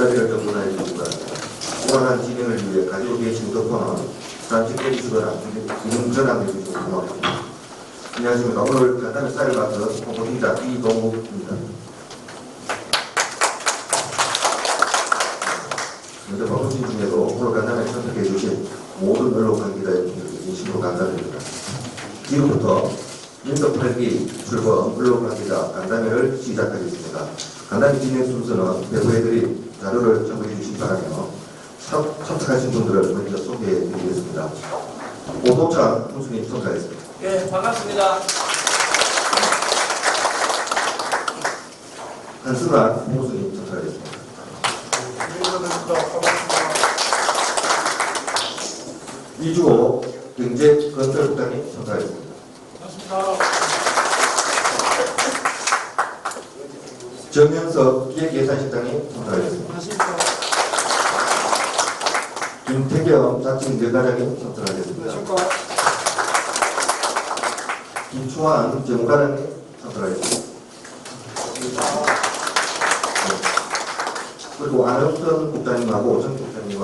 자리를 정돈하여 주시기 바랍니다. 원활한 진행을 위해 가지고 계신 덕분은 잠시 깨주시거나 진행 전환해 주시기 고맙습니다. 안녕하십니까. 오늘 간담회 사회를 맡은 홍보팀장 이동욱입니다. 먼저 바쁘신 중에도 오늘 간담회 참석해 주신 모든 언론 관계자 여러분들께 진심으로 감사드립니다. 지금부터 민석 8기 출범 언론 관계자 간담회를 시작하겠습니다. 간담회 진행 순서는 배부해드린 자료를 첨부해 주시기 바라며 참석하신 분들을 먼저 소개해 드리겠습니다. 오도찬 총수님 참석하겠습니다. 예, 반갑습니다. 한승환 총수님 참석하겠습니다. 이주호 경제건설국장님 참석하겠습니다. 정현석 기획예산실장님 참석하겠습니다. 김태경 자치행정과장님 참석하겠습니다. 김충환 정무과장님 참석하겠습니다. 그리고 안영선 국장님하고 정 국장님은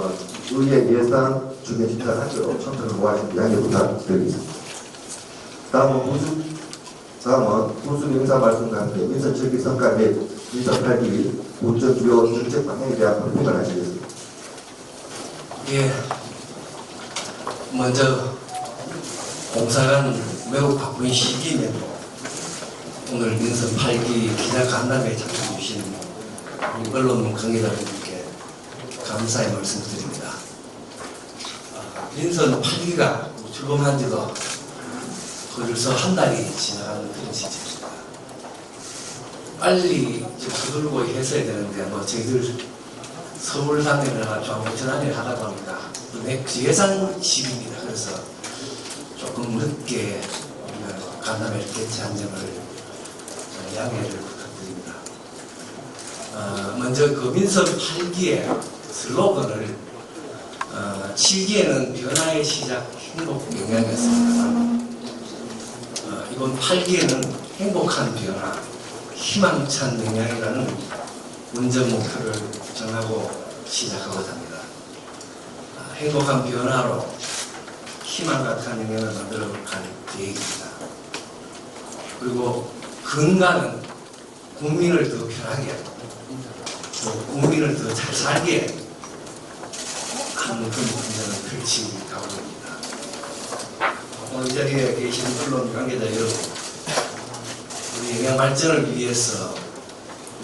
의회 예산 중개 심사를 하시러 참석을 모아주신 양해 부탁드리겠습니다. 다음은 군수 인사 말씀과 함께 민선 7기 성과 및 민선 8기 본전 주요 정책 방향에 대한 설명을 하시겠습니다. 예, 먼저 공사가 매우 바쁜 시기임에도 오늘 민선 8기 기자간담회에 참석해 주신 언론 관계자분들께 감사의 말씀을 드립니다. 민선 8기가 출범한 지도 벌써 한 달이 지나가는 그런 시점입니다. 빨리 서둘고 했어야 되는데 저희들 서울 단계나 중앙부 전환을 하다 보니까 예산 시기입니다. 그래서 조금 늦게 간담회를 개최한 점을 양해를 부탁드립니다. 먼저 그 민선 8기의 슬로건을 7기에는 변화의 시작 행복 영향이었습니다. 이번 8기에는 행복한 변화, 희망찬 영향이라는 운전 목표를 정하고 시작하고자 합니다. 행복한 변화로 희망 같은 영향을 만들어 갈 계획입니다. 그리고 건강은 국민을 더 편하게, 또 국민을 더 잘 살게 하는 그런 운전을 펼치가고 있습니다. 오늘 이 자리에 계신 언론 관계자 여러분, 우리 영양 발전을 위해서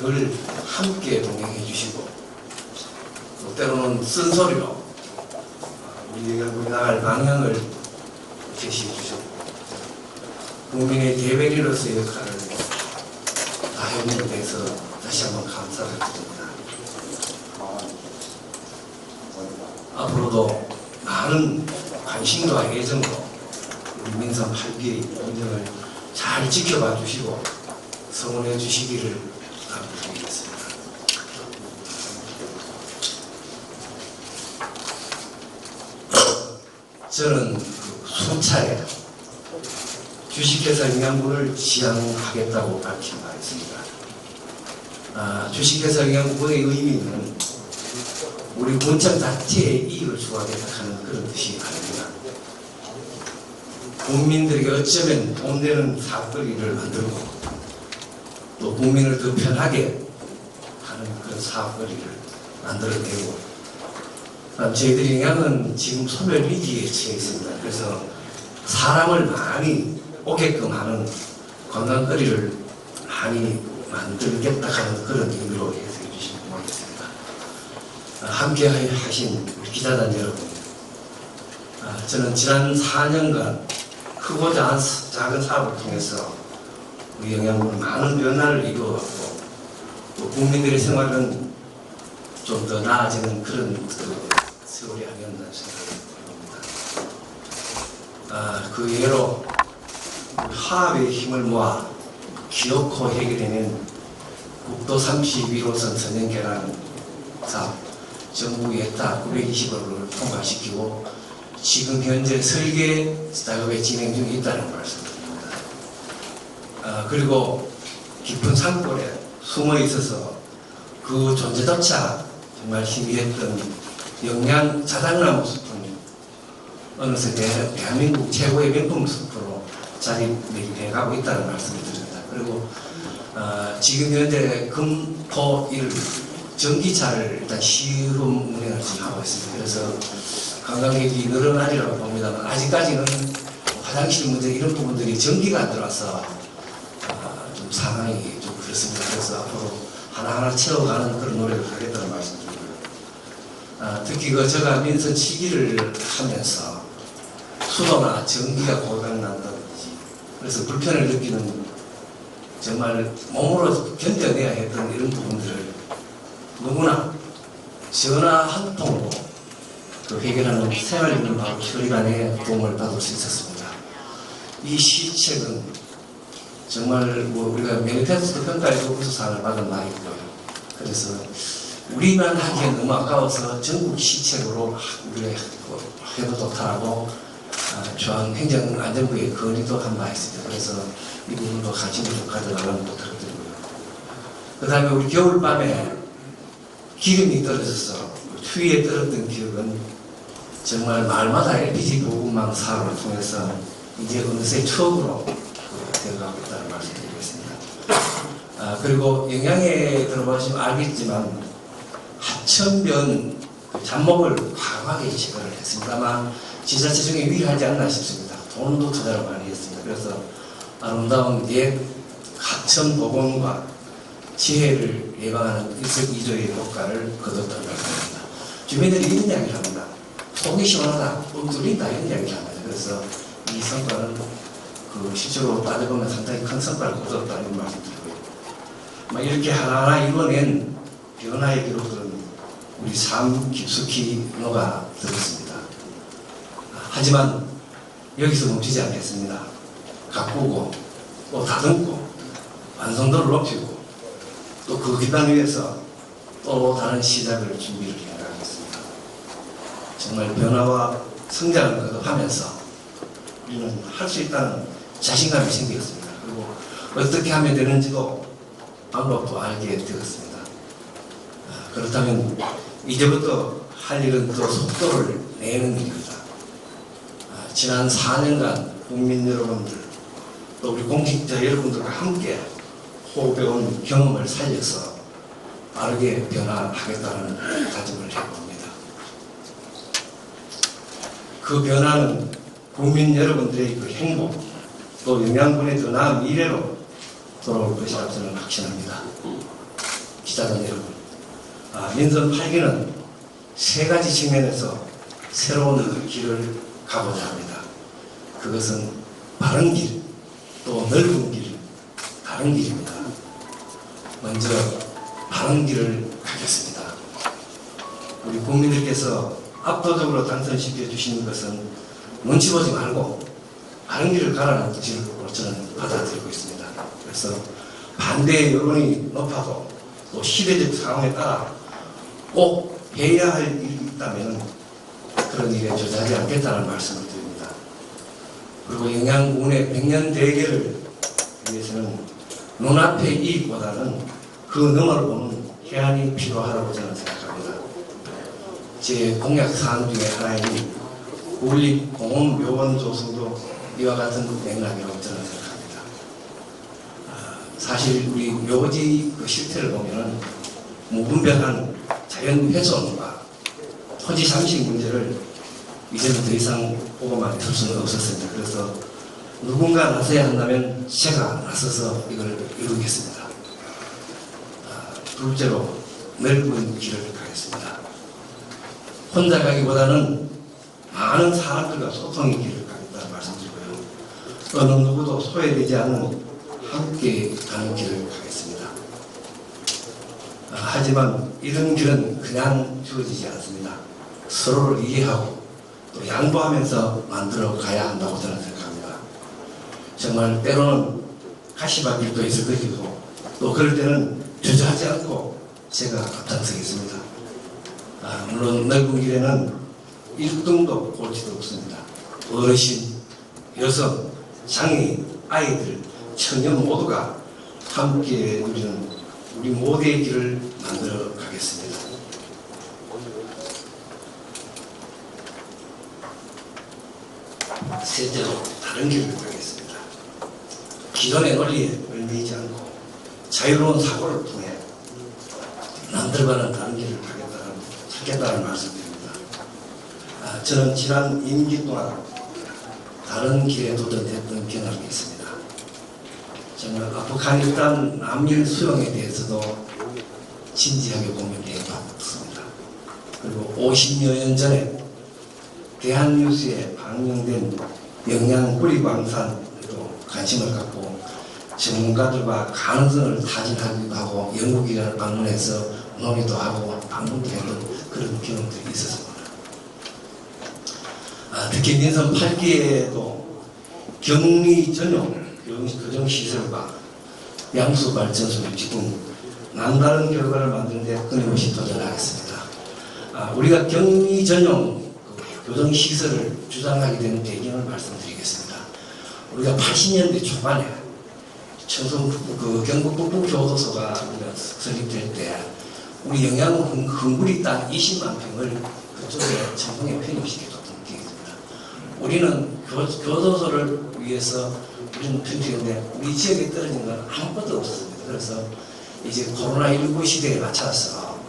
늘 함께 동행해 주시고, 또 때로는 쓴소리로 우리 영양국이 나갈 방향을 제시해 주셨고, 국민의 대변인으로서의 역할을 다해준 데 대해서 다시 한번 감사를 드립니다. 앞으로도 많은 관심과 애정으로 우리 민선 8기 운영을 잘 지켜봐 주시고 성원해 주시기를 부탁드리겠습니다. 저는 수차례 주식회사 영양분을 지향하겠다고 밝힌 바 있습니다. 주식회사 영양분의 의미는 우리 군청 자체의 이익을 추구하겠다 하는 그런 뜻이 아닙니다. 국민들에게 어쩌면 돈 되는 사업거리를 만들고 또 국민을 더 편하게 하는 그런 사업거리를 만들어내고, 저희들이 영양은 지금 소멸 위기에 처해 있습니다. 그래서 사람을 많이 오게끔 하는 관광거리를 많이 만들겠다 하는 그런 의미로 해석해 주시면 고맙겠습니다. 함께 하신 우리 기자단 여러분, 저는 지난 4년간 크고 작은 사업을 통해서 우리 영양분은 많은 변화를 이루어왔고, 또 국민들의 생활은 좀 더 나아지는 그런 세월이 아니었나 생각합니다. 그 예로 화합의 힘을 모아 기어코 해결되는 국도 32호선 선행 개량 사업 정부 예타 920억을 통과시키고 지금 현재 설계 작업에 진행 중에 있다는 말씀드립니다. 그리고 깊은 산골에 숨어 있어서 그 존재조차 정말 희미했던 영양 자작나무 숲은 어느새 대한민국 최고의 명품 숲으로 자리매김해가고 있다는 말씀을 드립니다. 그리고 지금 현재 금토일 전기차를 일단 시험 운행을 지금 하고 있습니다. 그래서 관광객이 늘어나리라고 봅니다만 아직까지는 화장실 문제 이런 부분들이 전기가 안 들어와서 좀 상황이 좀 그렇습니다. 그래서 앞으로 하나하나 채워가는 그런 노력을 하겠다는 말씀드리고요. 특히 제가 민선 치기를 하면서 수도나 전기가 고장난다든지 그래서 불편을 느끼는 정말 몸으로 견뎌내야 했던 이런 부분들을 누구나 전화 한 통으로 해결하는 생활인문하고 처리반의 도움을 받을 수 있었습니다. 이 시책은 정말 우리가 매니페스토 평가에서 우수상을 받은 바 있고요. 그래서 우리만 하기엔 너무 아까워서 전국 시책으로 우리가 해도 좋다라고 중앙행정안전부에 건의도 한 바 있습니다. 그래서 이 부분도 관심을 좀 가져가라는 부탁드리고요. 그 다음에 우리 겨울밤에 기름이 떨어져서 추위에 떨었던 기억은 정말 마을마다 LPG 보급망 사업을 통해서 이제 어느새 추억으로 되어가고 있다는 말씀드리겠습니다. 그리고 영양에 들어보시면 알겠지만 하천변 잡목을 과감하게 제거를 했습니다만 지자체 중에 유일하지 않나 싶습니다. 돈도 투자를 많이 했습니다. 그래서 아름다운 옛 하천 복원과 지혜를 예방하는 일석이조의 효과를 거뒀다는 말씀입니다. 주민들이 이런 이야기를 합니다. 속이 시원하다, 뻥 뚫린다 이런 이야기를 합니다. 그래서 이 성과는 실제로 따져보면 상당히 큰 성과를 거뒀다 이런 말씀드리고요. 이렇게 하나하나 이뤄낸 변화의 기록들은 우리 삶 깊숙이 녹아 들었습니다. 하지만 여기서 멈추지 않겠습니다. 가꾸고 또 다듬고 완성도를 높이고 또 그 기반 위에서 또 다른 시작을 준비를 해나가겠습니다. 정말 변화와 성장을 거듭하면서 우리는 할 수 있다는 자신감이 생겼습니다. 그리고 어떻게 하면 되는지도 방법도 알게 되었습니다. 그렇다면 이제부터 할 일은 또 속도를 내는 일입니다. 지난 4년간 국민 여러분들 또 우리 공직자 여러분들과 함께 호흡해온 경험을 살려서 빠르게 변화하겠다는 다짐을 해봅니다. 그 변화는 국민 여러분들의 그 행복 또 영양분의 더 나은 미래로 돌아올 것이라고 저는 확신합니다. 기자단 여러분, 민선 8기는 세 가지 측면에서 새로운 길을 가고자 합니다. 그것은 바른 길, 또 넓은 길, 다른 길입니다. 먼저 바른 길을 가겠습니다. 우리 국민들께서 압도적으로 당선시켜 주시는 것은 눈치 보지 말고 바른 길을 가라는 뜻으로 저는 받아들이고 있습니다. 그래서 반대의 여론이 높아도 또 시대적 상황에 따라 꼭 해야 할 일이 있다면 그런 일에 저지하지 않겠다는 말씀을 드립니다. 그리고 영양군의 100년 대계를 위해서는 눈앞의 이익보다는 그 너머를 보는 해안이 필요하다고 저는 생각합니다. 제 공약 사안 중에 하나인 국립공원묘원 조성도 이와 같은 맥락이라고 저는 생각합니다. 사실 우리 묘지 그 실태를 보면은 무분별한 자연 훼손과 토지 상식 문제를 이제는 더 이상 보고만 있을 수는 없었습니다. 그래서 누군가 나서야 한다면 제가 나서서 이걸 이루겠습니다. 둘째로 넓은 길을 가겠습니다. 혼자 가기보다는 많은 사람들과 소통의 길을 가겠다는 말씀드리고요. 어느 누구도 소외되지 않는 함께 가는 길을 가겠습니다. 하지만 이런 길은 그냥 주어지지 않습니다. 서로를 이해하고 또 양보하면서 만들어 가야 한다고 저는 생각합니다. 정말 때로는 가시밭길도 있을 것이고 또 그럴 때는 주저하지 않고 제가 앞장서겠습니다. 물론 넓은 길에는 1등도 꼴찌도 없습니다. 어르신, 여성, 장애인, 아이들, 청년 모두가 함께 누리는 우리 모두의 길을 만들어 가겠습니다. 셋째로 다른 길을 가겠습니다. 기존의 논리에 얽매이지 않고 자유로운 사고를 통해 남들과는 다른 길을 찾겠다는 말씀드립니다. 저는 지난 임기 동안 다른 길에 도전했던 경험이 있습니다. 저는 아프가니스탄 난민 수용에 대해서도 진지하게 고민해 봤습니다. 그리고 50여 년 전에 대한뉴스에 방영된 영양뿌리광산에도 관심을 갖고 전문가들과 가능성을 타진하기도 하고 연구기관을 방문해서 논의도 하고 방문도 했던 그런 경험들이 있었습니다. 특히 민선 8기에도 격리 전용 교정시설과 양수발전소 유치 등 남다른 결과를 만드는 데 끊임없이 도전하겠습니다. 우리가 격리 전용 교정시설을 주장하게 된 배경을 말씀드리겠습니다. 우리가 80년대 초반에 청송 경북 북부교도소가 우리가 설립될 때 우리 영양 흥부리 땅 20만 평을 그쪽에 청송에 편입시켰던 기획입니다. 우리는 교도소를 위해서 우리는 편입했는데 우리 지역에 떨어진 건 아무것도 없었습니다. 그래서 이제 코로나19 시대에 맞춰서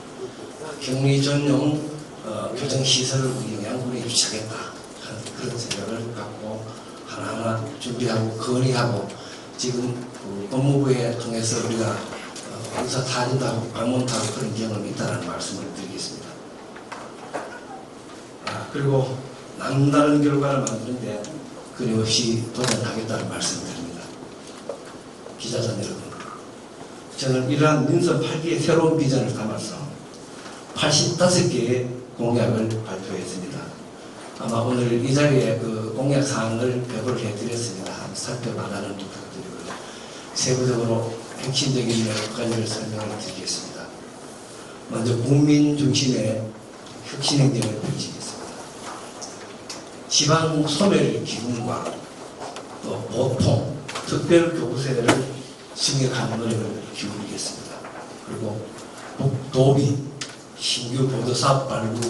격리 전용 교정시설을 우리 영양군에 유치하겠다 하는 그런 생각을 갖고 하나하나 준비하고 건의하고 지금 법무부에 통해서 우리가 의사 타진도 하고 방문도 하고 그런 경험이 있다는 말씀을 드리겠습니다. 그리고 남다른 결과를 만드는데 끊임없이 도전하겠다는 말씀을 드립니다. 기자단 여러분, 저는 이러한 민선 8기의 새로운 비전을 담아서 85개의 공약을 발표했습니다. 아마 오늘 이 자리에 그 공약 사항을 배부를 해드렸습니다. 살펴봐달라는 부탁드리고요. 세부적으로 핵심적인 몇 가지를 설명을 드리겠습니다. 먼저 국민 중심의 혁신 행정을 펼치겠습니다. 지방 소멸 기금과 또 보통 특별교부세를 승격하는 노력을 기울이겠습니다. 그리고 도비 신규 보도사업 발굴을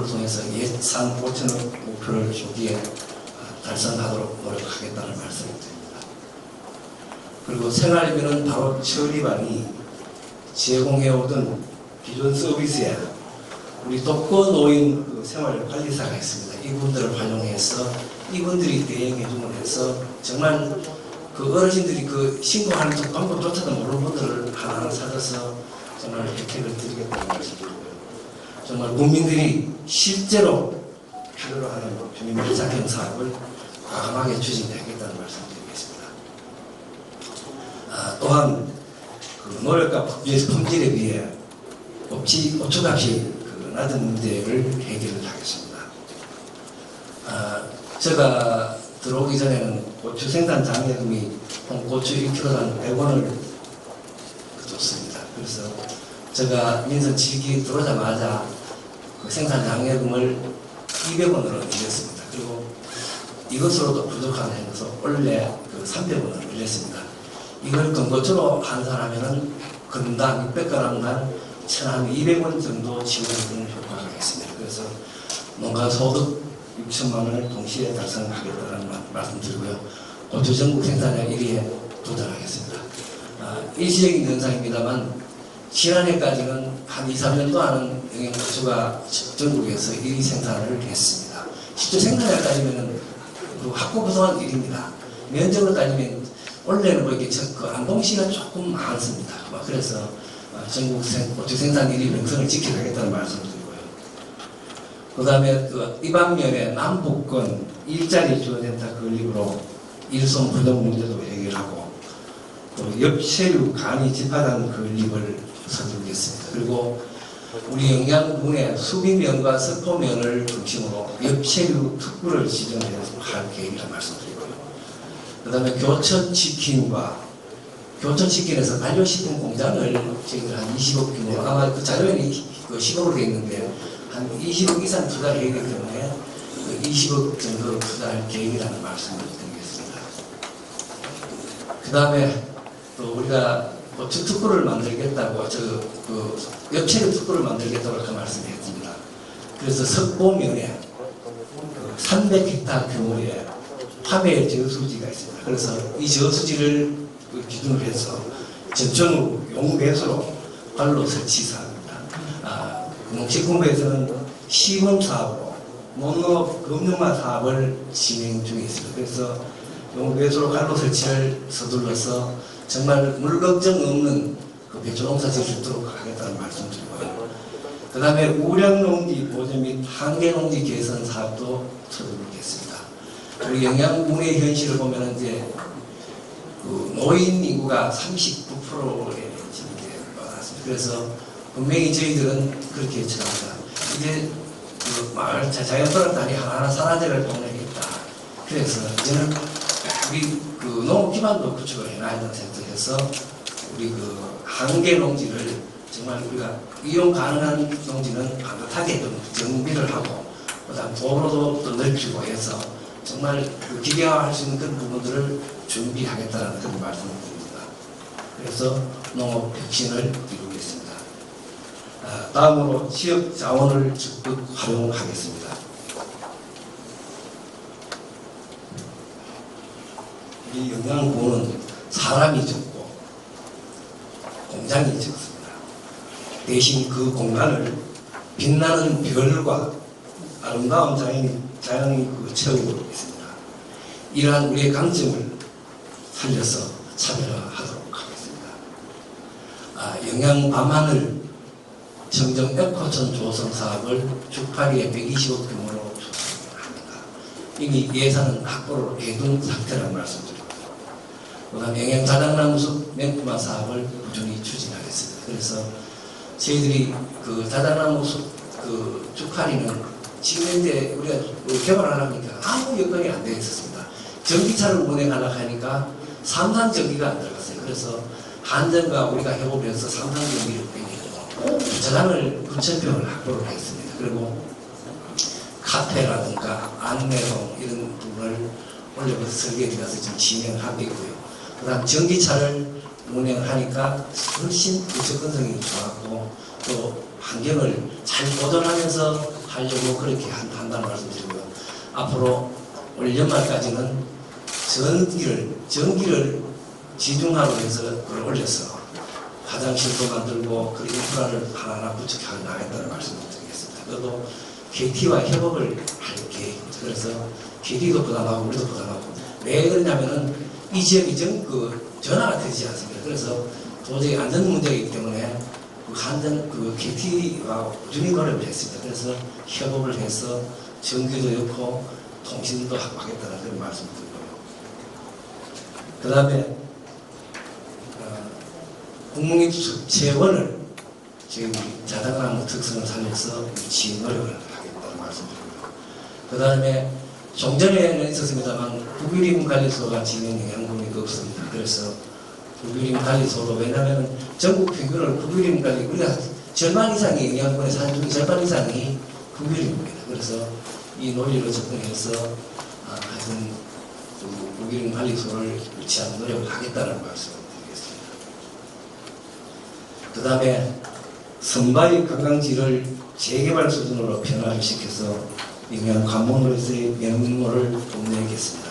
통해서 예산 5천억 목표를 조기에 달성하도록 노력하겠다는 말씀을 드립니다. 그리고 생활비는 바로 처리반이 제공해오던 기존 서비스에 우리 독거노인 생활관리사가 있습니다. 이분들을 활용해서 이분들이 대행해주면 해서 정말 그 어르신들이 그 신고하는 방법조차도 모르는 분들을 하나하나 찾아서 정말 혜택을 드리겠다는 말씀드리고요. 정말 국민들이 실제로 필요로 하는 주민밀착형 사업을 과감하게 추진하겠다는 말씀드리겠습니다. 또한 그 노력과 품질에 비해 고추값이 낮은 문제를 해결을 하겠습니다. 제가 들어오기 전에는 고추 생산 장려금이 고추 1kg당 100원을 줬습니다. 그래서 제가 민선 7기 들어오자마자 그 생산 장려금을 200원으로 올렸습니다. 그리고 이것으로도 부족한 해서 원래 그 300원을 올렸습니다. 이걸 건고추로 환산하면은 건당 600g당 한 200원 정도 지원해주는 효과가 있습니다. 그래서 농가 소득 6천만 원을 동시에 달성하겠다는 말씀드리고요. 고추 전국 생산량 1위에 도전하겠습니다. 일시적인 현상입니다만 지난해까지는 한 2, 3년 동안은 영양고추가 전국에서 1위 생산을 했습니다. 실제 생산량 따지면 확고부동한 1위입니다. 면적으로 따지면 원래는 뭐 이렇게 그 안동시가 조금 많습니다. 그래서 전국 고추 생산 1위 명성을 지켜가겠다는 말씀을 드리고요. 그 다음에 이 반면에 남북권 일자리 지원센터 건립으로 일손 부족 문제도 해결하고 또 엽체류 간이 집하단 건립을 서두르겠습니다. 그리고 우리 영양군의 수비면과 석포면을 중심으로 엽체류 특구를 지정할 계획이라는 말씀드리고요. 그 다음에 교촌치킨에서 반려식품 공장을 저희들 한 20억 규모, 아마 그 자료에는 그 10억으로 되어 있는데 한 20억 이상 투자를 해야 되기 때문에 그 20억 정도 투자할 계획이라는 말씀을 드리겠습니다. 그 다음에 또 우리가 고추 특구를 만들겠다고 엽체류 특구를 만들겠다고 이렇게 말씀했습니다. 그래서 석보면에 300헥타 규모의 화훼 저수지가 있습니다. 그래서 이 저수지를 기준으로 해서 전천후 용배수로 관로 설치 사업입니다. 농식품부에서는 시범 사업으로 농업 금융화 사업을 진행 중에 있습니다. 그래서 용배수로 관로 설치를 서둘러서 정말 물 걱정 없는 그 배추농사 지을 수 있도록 하겠다는 말씀드리고요. 그 다음에 우량농지 보존 및 한계농지 개선 사업도 서두르겠습니다. 우리 영양군의 현실을 보면 이제 그 노인 인구가 39%에 지나갔습니다. 그래서 분명히 저희들은 그렇게 예측합니다. 이제 그 마을 자연스러운 단위 하나하나 사라져갈 동네겠다. 그래서 이제는 우리 그 농업 기반도 구축을 해놔야 된다는 생각해서 우리 그 한계 농지를 정말 우리가 이용 가능한 농지는 반듯하게 좀 정비를 하고 그다음 도로도 또 넓히고 해서 정말 그 기계화할 수 있는 그런 부분들을 준비하겠다는 그런 말씀을 드립니다. 그래서 농업 혁신을 이루겠습니다. 다음으로 지역 자원을 적극 활용하겠습니다. 이 영양군은 사람이 적고 공장이 적습니다. 대신 그 공간을 빛나는 별과 아름다운 자연이 그 채우고 있습니다. 이러한 우리의 강점을 살려서 차별화하도록 하겠습니다. 영양 밤하늘 청정 에코촌 조성 사업을 주파리에 120억 규모로 조성합니다. 이미 예산은 확보를 해둔 상태라는 말씀드립니다. 그다음 영양 자작나무 숲 맹구마 사업을 꾸준히 추진하겠습니다. 그래서 저희들이 그 자작나무 숲 그 주파리는 지금 현재 우리가 개발을 하려니까 아무 여건이 안 되어 있었습니다. 전기차를 운행하려고 하니까 삼산 전기가 안 들어갔어요. 그래서 한전과 우리가 협업을 해서 삼산 전기를 빼내고 주차장을 9,000평을 확보를 했습니다. 그리고 카페라든가 안내동 이런 부분을 올려서 설계에 들어가서 지금 진행하고 있고요. 그 다음 전기차를 운행하니까 훨씬 접근성이 좋았고 또 환경을 잘 보존하면서 하려고 그렇게 한다는 말씀드리고요. 앞으로 올 연말까지는 전기를 지중화로 해서 그걸 올려서 화장실도 만들고 그 인프라를 하나하나 구축해 나가겠다는 말씀을 드리겠습니다. 그래도 KT와 협업을 할 계획입니다. 그래서 KT도 부담하고 우리도 부담하고 왜 그러냐면은 이 지역이 전화가 되지 않습니다. 그래서 도저히 안전 문제이기 때문에 그 KT와 꾸준히 노력을 했습니다. 그래서 협업을 해서 전기도 넣고 통신도 확보하겠다는 그런 말씀을 드리고요. 그 다음에 국공립 재원을 저희 자작나무 특성을 살려서 유치 노력을 하겠다는 말씀드리고요. 그 다음에 좀 전에는 있었습니다만 국유림 관리소가 진행 영향분이 없습니다. 그래서 국유림 관리소로 왜냐하면 전국 평균을 국유림 관리 우리가 절반 이상의 영양분의 산 중에 절반 이상이 국유림입니다. 그래서 이 논리로 접근해서 하여튼 국유림 관리소를 유치하는 노력을 하겠다는 말씀을 드리겠습니다. 그 다음에 선바위 관광지를 재개발 수준으로 변화를 시켜서 영양 관목로서의 면모를 뽐내겠습니다.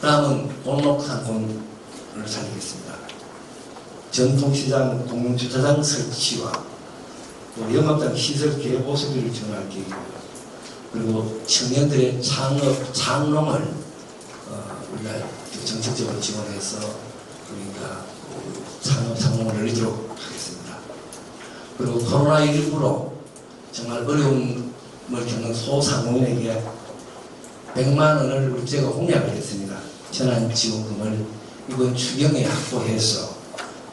다음은 골목상권을 살리겠습니다. 전통시장 공용주차장 설치와 또 영업장 시설 개보수비를 지원할 계획이고요. 그리고 청년들의 창농을 우리가 정책적으로 지원해서 우리가 창농을 늘리도록 하겠습니다. 그리고 코로나19로 정말 어려움을 겪는 소상공인에게 100만 원을 우리 제가 공약을 했습니다. 재난지원금을 이번 추경에 확보해서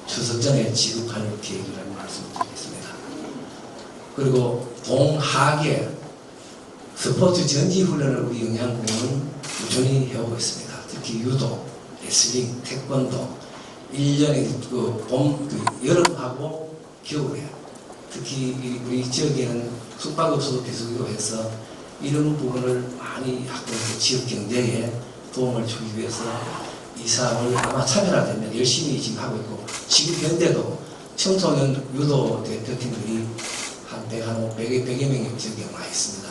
추석 전에 지급할 계획이라는 말씀을 드리겠습니다. 그리고 동학의 스포츠 전지훈련을 우리 영양군은 꾸준히 해오고 있습니다. 특히 유도, 레슬링, 태권도 1년에 여름하고 겨울에 특히 우리 지역에는 숙박업소도 비수기로해서 이런 부분을 많이 확보해서 지역 경제에 도움을 주기 위해서 이 사업을 아마 차별화되면 열심히 지금 하고 있고 지금 현재도 청소년 유도 대표팀들이 한 100여 명의 지역에 와 있습니다.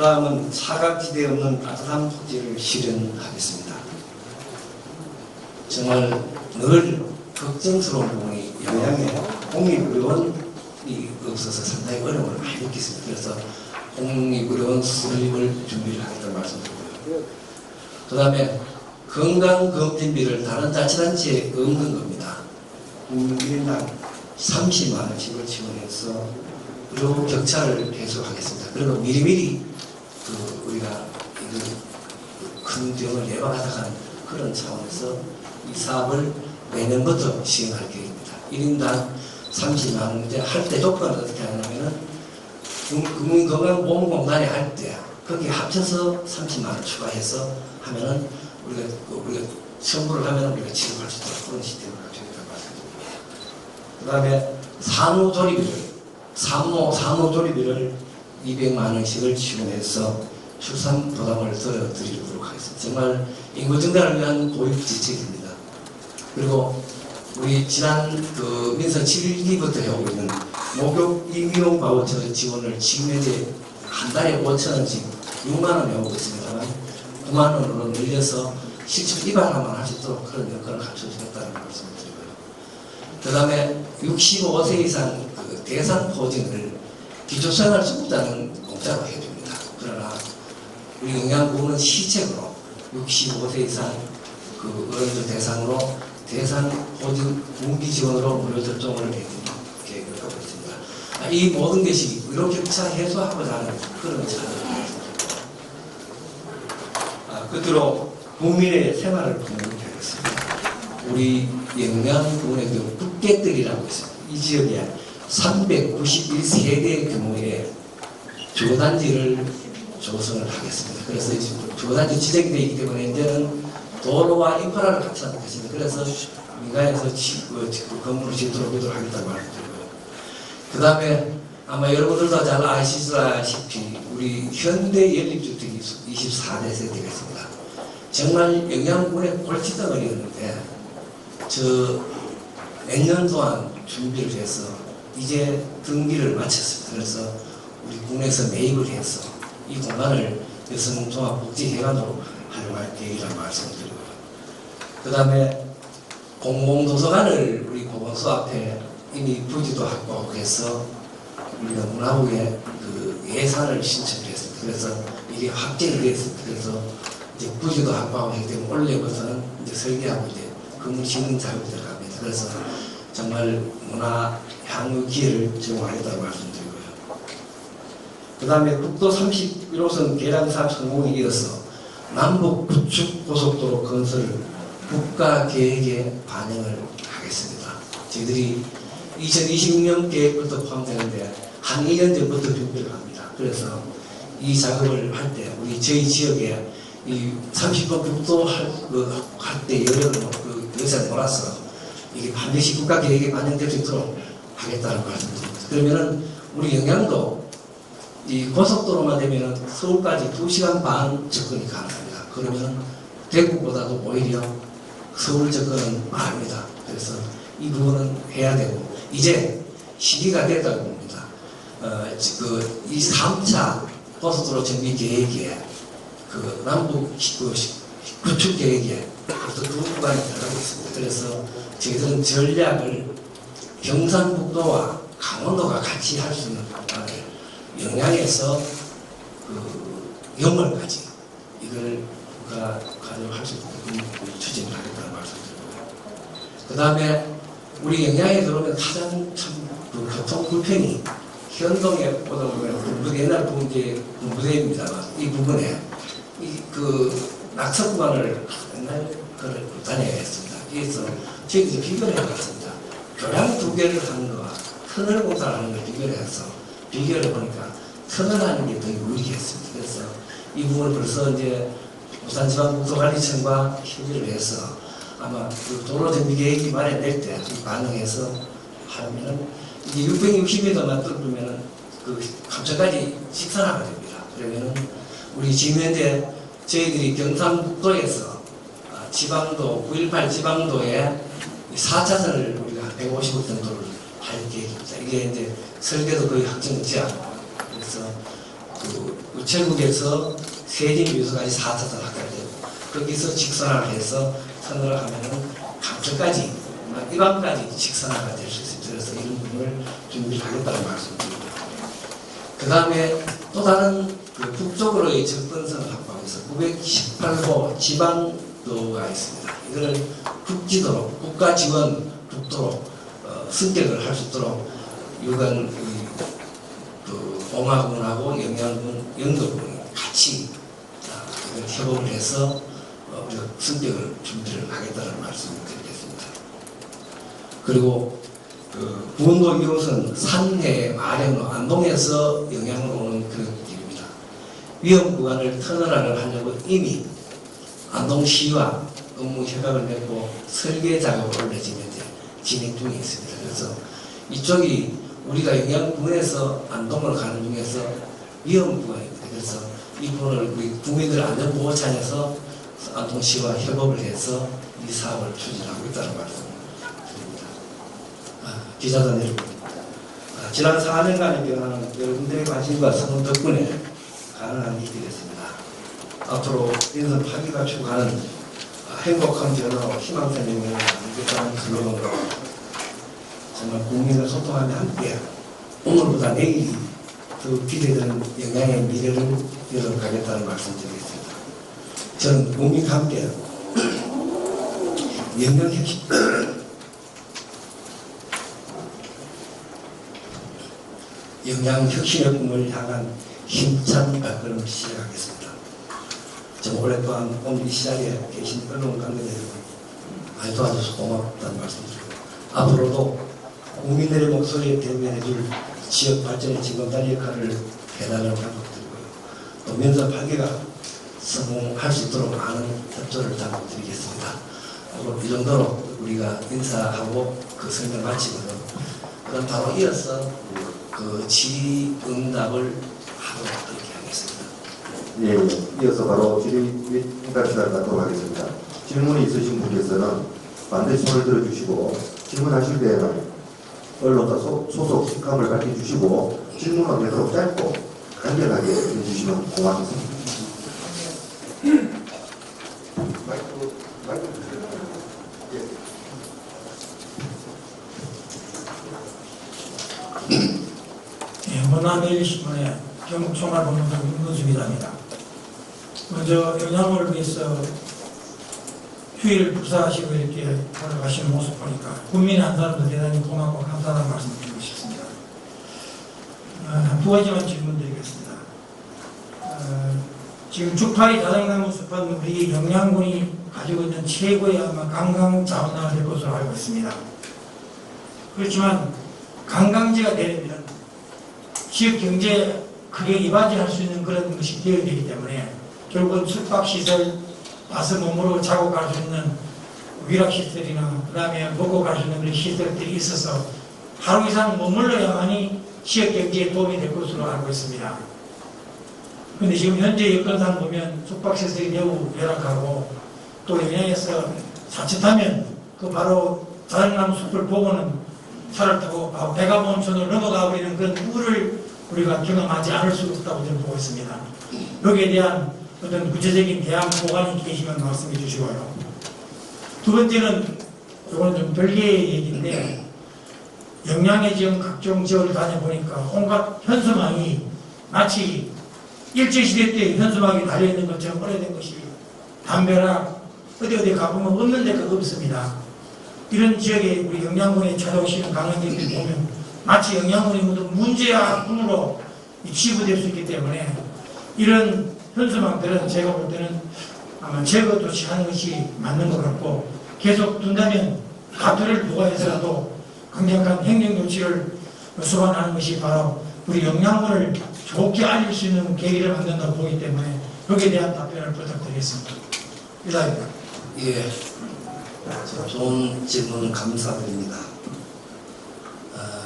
다음은 사각지대에 없는 따뜻한 토지를 실현하겠습니다. 정말 늘 걱정스러운 부분이 영양에 공립의료원이 없어서 상당히 어려움을 많이 느꼈습니다. 그래서 공립의료원 수립을 준비를 하겠다는 말씀드리고요. 그 다음에 건강검진비를 다른 자치단체에 없는 겁니다. 국민 1인당 30만 원씩을 지원해서 의료 격차를 해소하겠습니다. 그리고 미리미리 우리가 큰 병을 예방하다 가는 그런 차원에서 이 사업을 내년부터 시행할 계획입니다. 1인당 30만 원. 이제 할 때 조건은 어떻게 하냐면은 국민건강보험공단에 할 때 거기에 합쳐서 30만 원 추가해서 하면은 우리가 청구를 하면 우리가 지급할 수 있도록 그런 시스템을 가져야겠다고 말씀드립니다. 그 다음에 산후조리비를 200만 원씩을 지원해서 출산 부담을 덜어드리도록 하겠습니다. 정말 인구 증가를 위한 고육지책입니다. 그리고 우리 지난 민선 7기부터 해오고 있는 목욕 임용 바우처 지원을 지금 현재 한 달에 5,000원씩 6만 원 해오고 있습니다만 9만 원으로 늘려서 실질 입안하면 할 수 있도록 그런 여건을 갖춰주겠다는 말씀을 드리고요. 그 다음에 65세 이상 대상 보증을 기초생활수급자는 공짜로 해줍니다. 그러나 우리 영양부는 시책으로 65세 이상 어른들 대상으로 대상 보증 분기 지원으로 무료 접종을 해드리는 계획을 하고 있습니다. 이 모든 것이 의료 격차 해소하고자 하는 그런 차원입니다. 끝으로 국민의 생활을 공유하겠습니다. 우리 영양군의 국객들이라고 있습니다. 이 지역에 391세대 규모의 주거단지를 조성을 하겠습니다. 그래서 주거단지 지정이 되어 있기 때문에 이제는 도로와 인프라를 같이 하는 것입니다. 그래서 민간에서 건물을 짓도록 하겠다고 말씀드리고요. 그 다음에 아마 여러분들도 잘 아시다시피 우리 현대 연립주택이 24대 세대가 있습니다. 정말 영양군의 골칫덩어리였는데 몇 년 동안 준비를 해서 이제 등기를 마쳤습니다. 그래서 우리 국내에서 매입을 해서 이 공간을 여성종합복지회관으로 활용할 계획이라는 말씀을 드리고요. 그 다음에 공공도서관을 우리 보건소 앞에 이미 부지도 확보하고 해서 우리가 문화부에 예산을 신청을 했습니다. 그래서 이게 확정이 되었습니다. 그래서 이제 부지도 확보하고 하기 때문에 올해부터는 이제 설계하고 이제 건물 짓는 작업이 들어갑니다. 그래서 정말 문화 향후 기회를 제공하겠다고 말씀드리고요. 그 다음에 국도 31호선 개량사업 성공에 이어서 남북 구축 고속도로 건설 국가계획에 반영을 하겠습니다. 저희들이 2026년 계획부터 포함되는데 한 2년 전부터 준비를 합니다. 그래서 이 작업을 할 때 저희 지역에 이 30번 국도 할 때 여기서 몰아서 이게 반드시 국가계획에 반영될 수 있도록 하겠다는 말씀드립니다. 그러면은 우리 영양도 이 고속도로만 되면은 서울까지 2시간 반 접근이 가능합니다. 그러면은 대구보다도 오히려 서울 접근은 빠릅니다. 그래서 이 부분은 해야 되고 이제 시기가 됐다고 봅니다. 이 3차 고속도로 정비 계획에 남북 구축 계획에 벌써 두 구간이 들어가고 있습니다. 그래서 저희들은 전략을 경상북도와 강원도가 같이 할 수 있는 방안을 영양에서 영월까지 이걸 가져할 수 있는 추진을 하겠다는 말씀드리고요. 그 다음에 우리 영양에 들어오면 가장 교통 불편이 현동에 보다 보면 옛날 군부대입니다만 이 부분에 낙석 구간을 옛날 다녀야 했습니다. 그래서 저희들이 비교를 해봤습니다. 교량 2개를 하는 거와 터널 공사를 하는 걸 비교를 해서 비교를 해보니까 터널 하는 게 더 유리했습니다. 그래서 이 부분을 벌써 이제 부산지방국토관리청과 협의를 해서 아마 도로 정비 계획이 마련될 때 반영해서 하면은 이제 660m만 뚫으면은 감천까지 직선화가 됩니다. 그러면은 우리 지금 현재 저희들이 경상북도에서 지방도 9.18 지방도에 4차선을 우리가 150억 정도를 할 계획입니다. 이게 이제 설계도 거의 확정되지 않고 그래서 그 우체국에서 세진유서까지 4차선 확대되고 거기서 직선화를 해서 터널을 하면은 강서까지 이방까지 직선화가 될 수 있습니다. 그래서 이런 부분을 준비를 하겠다는 말씀드립니다. 그 다음에 또 다른 그 북쪽으로의 접근성을 확보하기 위해서 918호 지방도가 있습니다. 이거를 국지도로 국가지원 국도로 승격을 할 수 있도록 유관 그 봉화군하고 영양군, 영도군이 같이 이걸 협업을 해서 우리가 승격을 준비를 하겠다는 말씀을 드리겠습니다. 그리고 그 구원도 2호선 산해 마령로 안동에서 영양으로 오는 그런 길입니다. 위험 구간을 터널화를 하려고 이미 안동시와 업무 협약을 맺고 설계 작업을 올려지면 진행 중에 있습니다. 그래서 이쪽이 우리가 영양군에서 안동을 가는 중에서 위험 구간입니다. 그래서 이 부분을 우리 국민들 안전보호차에서 안동시와 협업을 해서 이 사업을 추진하고 있다는 말씀을 드립니다. 기자단 여러분, 지난 4년간의 변화는 여러분들의 관심과 성원 덕분에 가능한 일이 되었습니다. 앞으로 인선 8기가 추구하는 행복한 변화와 희망찬 영향을 남기겠다는 근거로 정말 국민과 소통하며 함께 오늘보다 내일이 더 기대되는 영양의 미래를 열어가겠다는 말씀드리겠습니다. 저는 국민과 함께 영양혁신의 꿈을 향한 힘찬 발걸음을 시작하겠습니다. 저 오랫동안 오늘 이 시장에 계신 언론 관계자 여러분 많이 도와줘서 고맙다는 말씀드리고 앞으로도 국민들의 목소리에 대변해줄 지역 발전의 징검다리 역할을 해달라고 당부드리고요. 또 면접 8개가 성공할 수 있도록 많은 협조를 당부드리겠습니다. 이 정도로 우리가 인사하고 그 설명 마치고요. 그럼 바로 이어서 그 질의응답을 하도록 그렇게 하겠습니다. 예, 이어서 바로 질의응답 시간을 갖도록 하겠습니다. 질문이 있으신 분께서는 반대 손을 들어주시고 질문하실 때에는 언론과 소속 직함을 밝혀주시고 질문은 되도록 짧고 간결하게 해주시면 고맙겠습니다. 마이크 주세요. 예, 문화매일신문의 경북총괄본부장 윤건수입니다. 먼저 영양을 위해서 휴일 불사하시고 이렇게 걸어가시는 모습 보니까 국민의 한 사람도 대단히 고맙고 감사하다는 말씀 드리고 싶습니다. 두 가지만 질문드리겠습니다. 지금 주파리 자작나무 숲은 우리 영양군이 가지고 있는 최고의 아마 관광 자원화가 될 것으로 알고 있습니다. 그렇지만 관광지가 되려면 지역 경제에 크게 이바지할 수 있는 그런 것이 되어야 되기 때문에 결국은 숙박시설, 와서 몸으로 자고 갈 수 있는 위락시설이나 그 다음에 먹고 갈 수 있는 그런 시설들이 있어서 하루 이상 머물러야만이 지역 경제에 도움이 될 것으로 알고 있습니다. 그런데 지금 현재 여건상 보면 숙박시설이 매우 열악하고 또 영양에서 자칫하면 그 바로 자작나무 숲을 보고는 차를 타고 백암온천으로 넘어가 버리는 그런 우를 우리가 경험하지 않을 수 없다고 저는 보고 있습니다. 여기에 대한 어떤 구체적인 대안 보관이 계시면 말씀해 주시고요. 두 번째는 이건 좀 별개의 얘기인데 영양의 지역 각종 지역을 다녀보니까 온갖 현수막이 마치 일제시대 때 현수막이 달려있는 것처럼 오래된 것이 담벼락 어디 가보면 없는 데가 없습니다. 이런 지역에 우리 영양군에 찾아오시는 관광객들이 보면 마치 영양군이 모두 문제와 꿈으로 치부될 수 있기 때문에 이런 현수막들은 제가 볼 때는 아마 제거 조치하는 것이 맞는 것 같고 계속 둔다면 가토를 부과해서라도 강력한 행정 조치를 수반하는 것이 바로 우리 영양군을 좋게 알릴 수 있는 계기를 만든다고 보기 때문에 여기에 대한 답변을 부탁드리겠습니다. 이상입니다. 예, 좋은 질문 감사드립니다.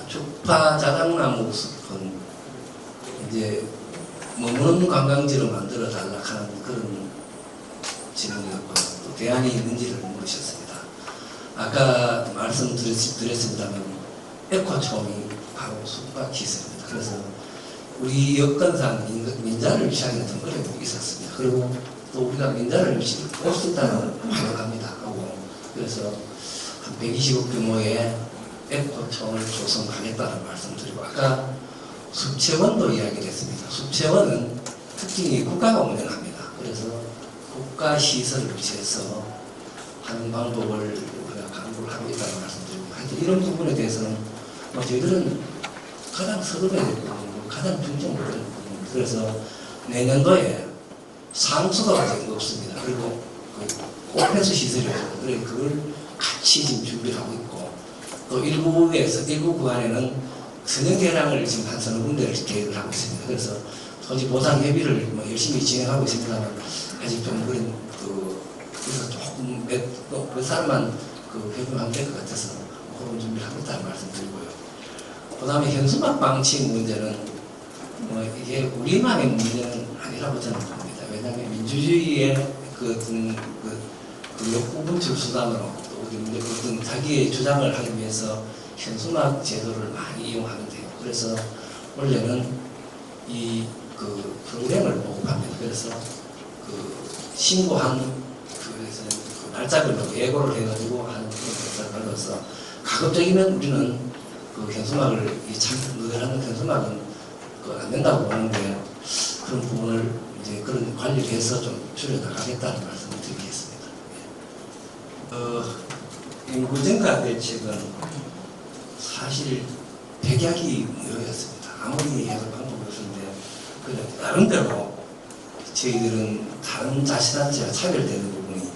주파 자작나무 숲은 이제 머무는 관광지로 만들어 달라 하는 그런 질문이었고 또 대안이 있는지를 물으셨습니다. 아까 말씀드렸습니다만 에코촌이 바로 숙박시설입니다. 그래서 우리 여건상 민자를 유치하기는 좀 어려움이 있었습니다. 그리고 또 우리가 민자를 유치할 수 있다는 환영합니다. 하고 그래서 한 120억 규모의 에코촌을 조성하겠다는 말씀드리고 아까 숲채원도 이야기를 했습니다. 숲채원은 특징이 국가가 운영합니다. 그래서 국가시설을 유치해서 하는 방법을 우리가 강구를 하고 있다는 말씀드리고 하여튼 이런 부분에 대해서는 저희들은 가장 서둘러야 될 부분이고 가장 중점을 둔 부분입니다. 그래서 내년도에 상수도가 아직 없습니다. 그리고 오펜스 시설이 없고 그래서 그걸 같이 지금 준비를 하고 있고 또 일부 구간에는 선형계량을 지금 한 서너 군데를 계획을 하고 있습니다. 그래서 토지 보상 협의를 뭐 열심히 진행하고 있습니다만 아직 좀 그런 그래서 조금 몇 사람만 회분하면 될 것 같아서 그런 준비를 하고 있다는 말씀드리고요. 그 다음에 현수막 방치 문제는 이게 우리만의 문제는 아니라고 저는 봅니다. 왜냐하면 민주주의의 욕구 분출 수단으로 또 우리 어떤 자기의 주장을 하기 위해서 현수막 제도를 많이 이용하는데요. 그래서 원래는 프로그램을 보급합니다. 그래서 신고한 날짜별로 예고를 해가지고 하는 그런 날짜를 걸러서 가급적이면 우리는 현수막을 늘어나는 현수막은 안 된다고 보는데 그런 부분을 이제 그런 관리를 해서 좀 줄여나가겠다는 말씀을 드리겠습니다. 인구 증가 대책은 사실 백약이 무효였습니다. 아무리 해도 방법이 없는데 그냥 나름대로 저희들은 다른 자치단체와 차별되는 부분이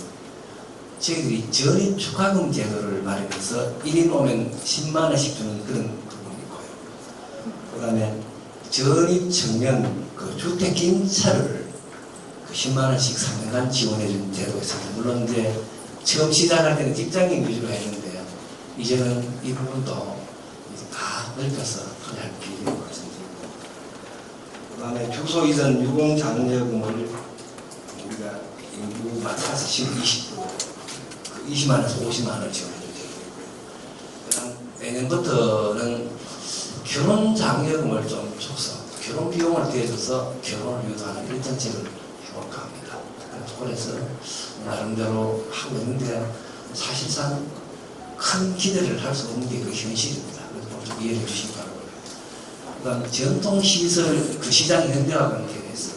저희들이 전입 축하금 제도를 마련해서 1인 오면 10만 원씩 주는 그런 부분이 있고요. 그 다음에 전입 청년 주택 임차를 10만 원씩 3년간 지원해주는 제도가 있습니다. 물론 이제 처음 시작할 때는 직장인 위주로 했는데요. 이제는 이 부분도 이제 다 넓혀서 할 필요가 있습니다. 그 다음에 주소 이전 유공장려금을 우리가 인구 맞춰서 20만 원에서 50만 원을 지원해줄 계획이고요. 그다음 내년부터는 결혼장려금을 좀 줘서 결혼 비용을 대줘서 결혼을 유도하는 이런 정책을 해볼까 합니다. 그래서 나름대로 하고 있는데 사실상 큰 기대를 할 수 없는 게 그 현실입니다. 그래서 좀 이해해 주시기 바라고요. 그다음 전통시설 시장 현대화 관계에서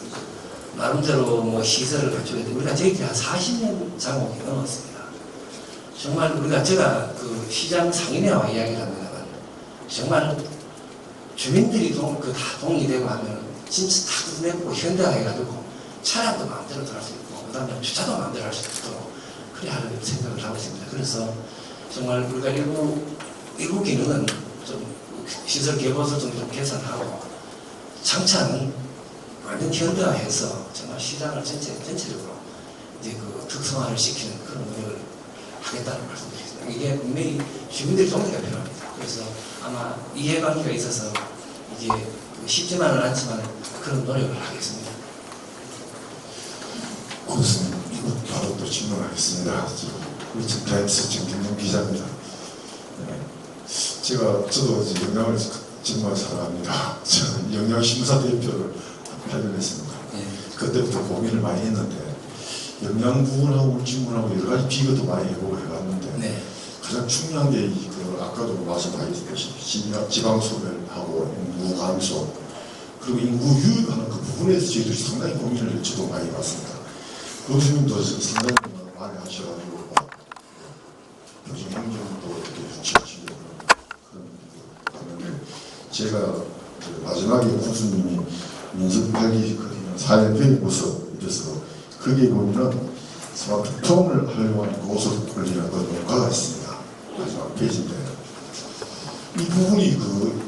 나름대로 뭐 시설을 갖추게 되고 우리가 저희들이 한 40년 장옥이 넘었습니다. 정말 제가 시장 상인회와 이야기를 합니다만 정말 주민들이 다 동의되고 하면 진짜 다 뜯어내고 현대화해가지고 차량도 마음대로 들어갈 수 있고 그 다음에 주차도 마음대로 할 수 있도록 그래야 하는 생각을 하고 있습니다. 그래서 정말 우리가 일부 기능은 좀 시설 개보서 좀 개선하고 장차는 완전 현대화해서 정말 시장을 전체적으로 이제 특성화를 시키는 그런 노력을 하겠다는 말씀드리겠습니다. 이게 분명히 주민들의 동의가 필요합니다. 그래서 아마 이해관계가 있어서 이게 쉽지만은 않지만 그런 노력을 하겠습니다. 교수님, 이거 바로 또 질문하겠습니다. 우리 타임스 정경영 기자입니다. 저도 이제 영양을 정말 사랑합니다. 저는 영양심사 대표를 8년 했습니다. 그때부터 고민을 많이 했는데 영양부문하고 울진군하고 여러 가지 비교도 많이 해보고 해봤는데 가장 중요한 게 아까도 말씀하셨듯이 지방소멸하고 인구 감소 그리고 인구 유입하는 그 부분에서 저희들이 상당히 고민을 저도 많이 해봤습니다. 교수님도 상당히 많이 하셔가지고 교수 행정도 어떻게 유치하시고 그런 제가 마지막에 교수님이 민선 8기 4년표의 모습 이래서 거기에 보면은 소통을 하려고 하는 고속 걸리는 그 농가가 있습니다. 마지막 페이지인데 이 부분이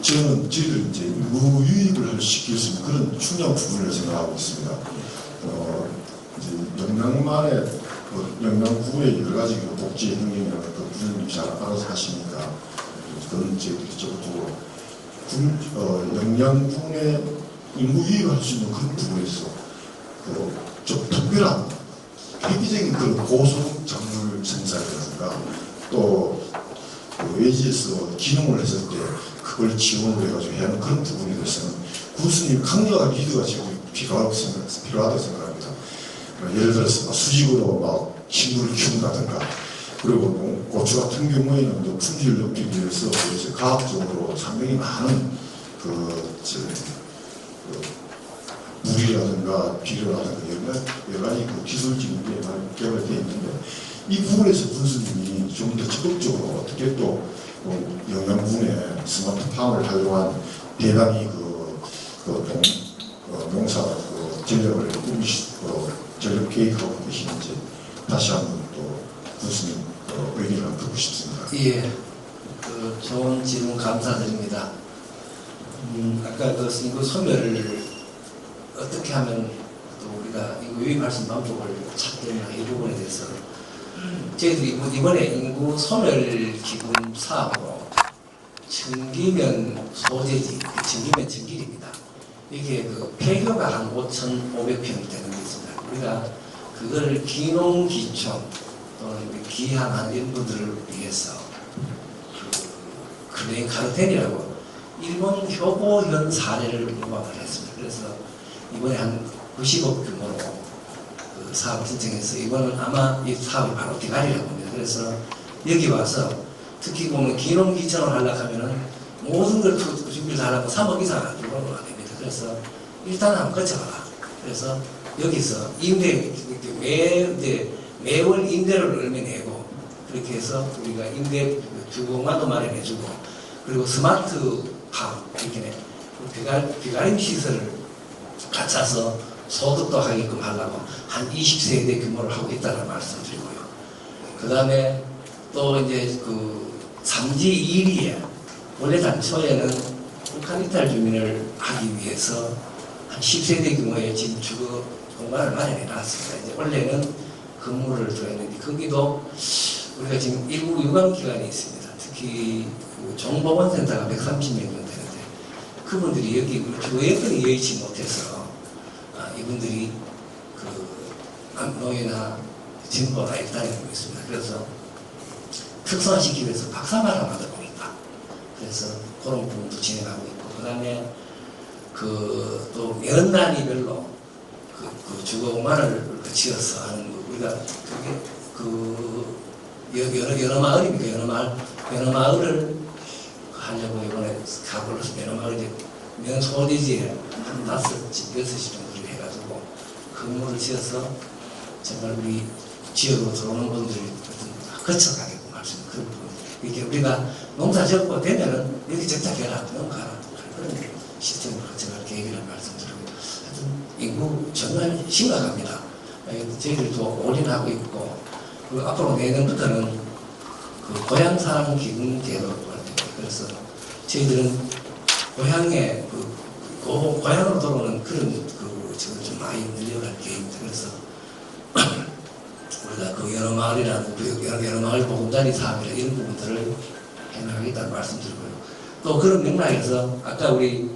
저는 저희들 이제 인구 유입을 시킬 수 있는 그런 중요한 부분을 생각하고 있습니다. 이제 영양만의 영양부의 여러 가지 복지 행정이나 부모님이 잘 알아서 하시니까 그런 저희들이 적극적으로 영양분의 인구 유입을 할 수 있는 그런 부분에서 좀 특별한 획기적인 그런 고속 작물 생산이라든가 또 외지에서 기농을 했을 때 그걸 지원을 해가지고 해야 하는 그런 부분에 대해서는 군수님 강력한 리더가 지금 필요하다고 생각합니다. 예를 들어서 수직으로 막 식물을 키운다든가, 그리고 고추 같은 경우에는 또 품질을 높이기 위해서 이제 과학적으로 상당히 많은 물이라든가 비료라든가 여러 가지 기술적인 게 많이 개발되어 있는데, 이 부분에서 군수님이 좀 더 적극적으로 어떻게 또 영양분의 스마트팜을 활용한 대단히 농사 전략을 전략 계획하고 계시는지 다시 한번 또 군수님 의견을 한번 듣고 싶습니다. 예, 좋은 질문 감사드립니다. 아까 이거 소멸을 어떻게 하면 또 우리가 이거 유입할수 있는 방법을 찾겠나 이 부분에 대해서 저희들이 이번에 인구 소멸 기금 사업으로 전기면 소재지, 전기면 전기입니다. 이게 폐교가 한 5,500평 되는 게 있습니다. 우리가 그걸 기농기촌 또는 기항한 인분들을 위해서 클레인 카르텐이라고 일본 효고현 사례를 모방을 했습니다. 그래서 이번에 한 90억 규모로 사업을 신청해서 이번은 아마 이 사업이 바로 대가리라고 합니다. 그래서 여기 와서 특히 보면 기농기촌을 하려고 하면은 모든 걸 준비를 하려면 3억 이상 들어가야 됩니다. 그래서 일단 한번 거쳐봐라. 그래서 여기서 매월 임대료를 얼마 내고 그렇게 해서 우리가 임대 주공간도 마련해주고 그리고 스마트팜 이렇게 비가림 시설을 갖춰서 소득도 하게끔 하려고 한 20세대 규모를 하고 있다는 말씀드리고요. 그 다음에 또 이제 삼지 1위에 원래 당초에는 북한 이탈 주민을 하기 위해서 한 10세대 규모의 지금 주거 공간을 마련해 놨습니다. 이제 원래는 건물을 들어있는데 거기도 우리가 지금 일부 유관기관이 있습니다. 특히 종보건센터가 130명 정도 되는데 그분들이 여기 주거 여건이 여의치 못해서 이분들이 노예나 진보나 일단이고 있습니다. 그래서 특성화시키기 위해서 박사마를 만들고 있다. 그래서 그런 부분도 진행하고 있고, 그 다음에 또 여러 단위별로 주거 공간을 지어서 하는 거, 우리가 여러 마을입니까? 여러 마을을 하려고 이번에 가보를 해서 여러 마을 이제 명소대지에 한 5집, 6집 정도를 해가지고 건물을 지어서 정말 우리 지역으로 들어오는 분들이 거쳐가게끔 할 수 있는 그런 부분. 이렇게 우리가 농사 짓고 되면은 여기 적자해라, 넘어가라. 그런 시스템을 거쳐갈 계획이라는 말씀드리고. 하여튼 인구 정말 심각합니다. 저희들도 올인하고 있고, 그리고 앞으로 내년부터는 고향사랑 기금 제도를 그래서 저희들은 고향에 고향으로 돌아오는 그런 지금 좀 많이 늘려갈 계획입니다. 그래서 우리가 여러 마을이라는 여러 마을 보금자리 사업이나 이런 부분들을 해나가겠다는 말씀드리고요. 또 그런 맥락에서 아까 우리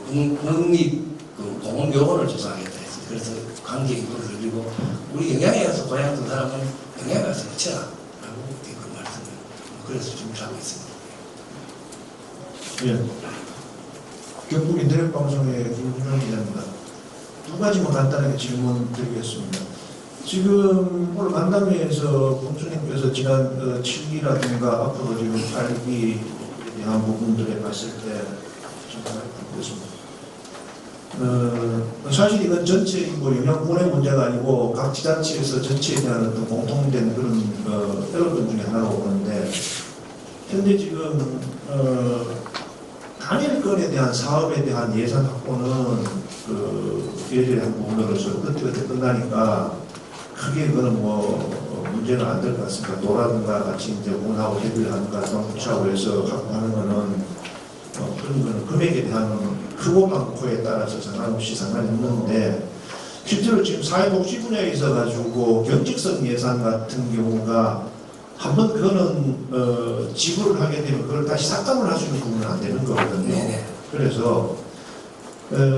국립 공원묘원을 조성하겠다 했습니다. 그래서 관계 인구를 늘리고 우리 영양에 가서 고향 둔 사람은 영양에 가서 넣자라고 그런 말씀을 그래서 준비하고 있습니다. 예. 경북 인터넷 방송의 김준영 기자입니다. 두 가지만 간단하게 질문 드리겠습니다. 지금 오늘 만담회에서 공주님께서 지난 7기라든가 앞으로 지금 8기에 대한 부분들에 봤을 때 정말 보겠습니다. 사실 이건 전체 영양분의 문제가 아니고 각 지자체에서 전체에 대한 어떤 공통된 그런 에러들 중에 하나라고 보는데, 현재 지금 단일 건에 대한 사업에 대한 예산 확보는 예전에 한 부분으로서 어떻게 끝나니까 크게 그거는 문제는 안 될 것 같습니다. 도라든가 같이 이제 운하고 협의를 하는가 구체하고 해서 확보하는 거는 그런 거는 금액에 대한 크고 많고에 따라서 상관없이 상관이 없는데, 실제로 지금 사회복지 분야에 있어가지고 경직성 예산 같은 경우가 한번 그거는 지불을 하게 되면 그걸 다시 삭감을 할 수 있는 부분은 안 되는 거거든요. 네네. 그래서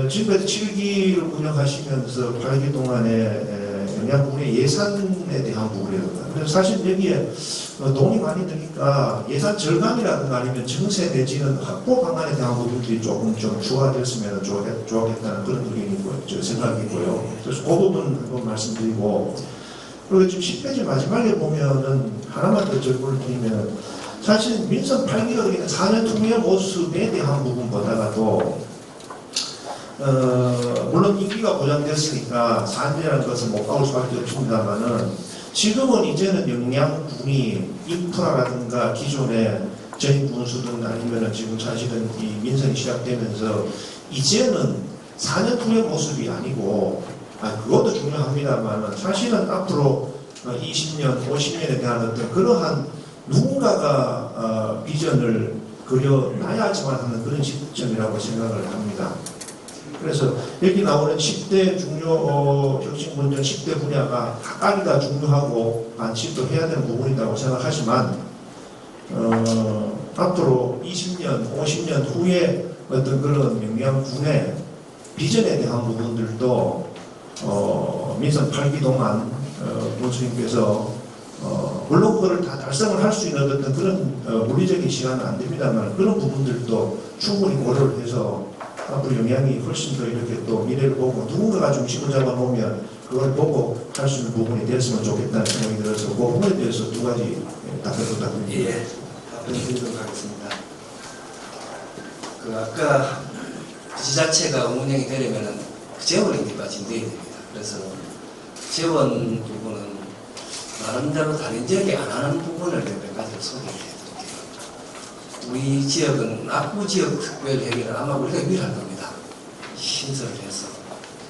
지금까지 7기를 운영하시면서 8기 동안에 영양군의 예산에 대한 부분이거든요. 그래서 사실 여기에 돈이 많이 드니까 예산 절감이라든가 아니면 정세 내지는 확보 방안에 대한 부분들이 조금 좀 추가됐으면 좋겠다는 그런 의견이고요. 저 생각이고요. 그래서 그 부분 한번 말씀드리고, 그리고 지금 10페이지 마지막에 보면은 하나만 더 질문을 드리면, 사실 민선 8개월의 4년 통의 모습에 대한 부분보다도 물론 임기가 보장됐으니까 4년이라는 것은 못 가올 수밖에 없습니다만은, 지금은 이제는 영양군이 인프라라든가 기존의 전입군수든 아니면은 지금 사실은 이 민선이 시작되면서 이제는 4년 후의 모습이 아니고, 그것도 중요합니다만은 사실은 앞으로 20년, 50년에 대한 어떤 그러한 누군가가 비전을 그려놔야지만 하는 그런 시점이라고 생각을 합니다. 그래서 여기 나오는 10대 중요 혁신군전 10대 분야가 각각이 다 중요하고 반칙도 해야 되는 부분이라고 생각하지만 앞으로 20년, 50년 후에 어떤 그런 영양군의 비전에 대한 부분들도 민선 8기 동안 군수님께서 물론 그거를 다 달성을 할 수 있는 어떤 그런 물리적인 시간은 안 됩니다만 그런 부분들도 충분히 고려를 해서 앞으로 영향이 훨씬 더 이렇게 또 미래를 보고 누군가가 중심을 잡아놓으면 그걸 보고 할 수 있는 부분이 됐으면 좋겠다는 생각이 들어서 그 부분에 대해서 두 가지 답변 부탁드립니다. 예, 답변드리도록 하겠습니다. 그 아까 지자체가 운영이 되려면은 재원이 빠진대야 됩니다. 그래서 재원 부분은 나름대로 다른 지역이 안 하는 부분을 몇 가지를 소개해 드릴게요. 우리 지역은 남부지역 특별회의를 아마 우리가 유일할 겁니다. 신설을 해서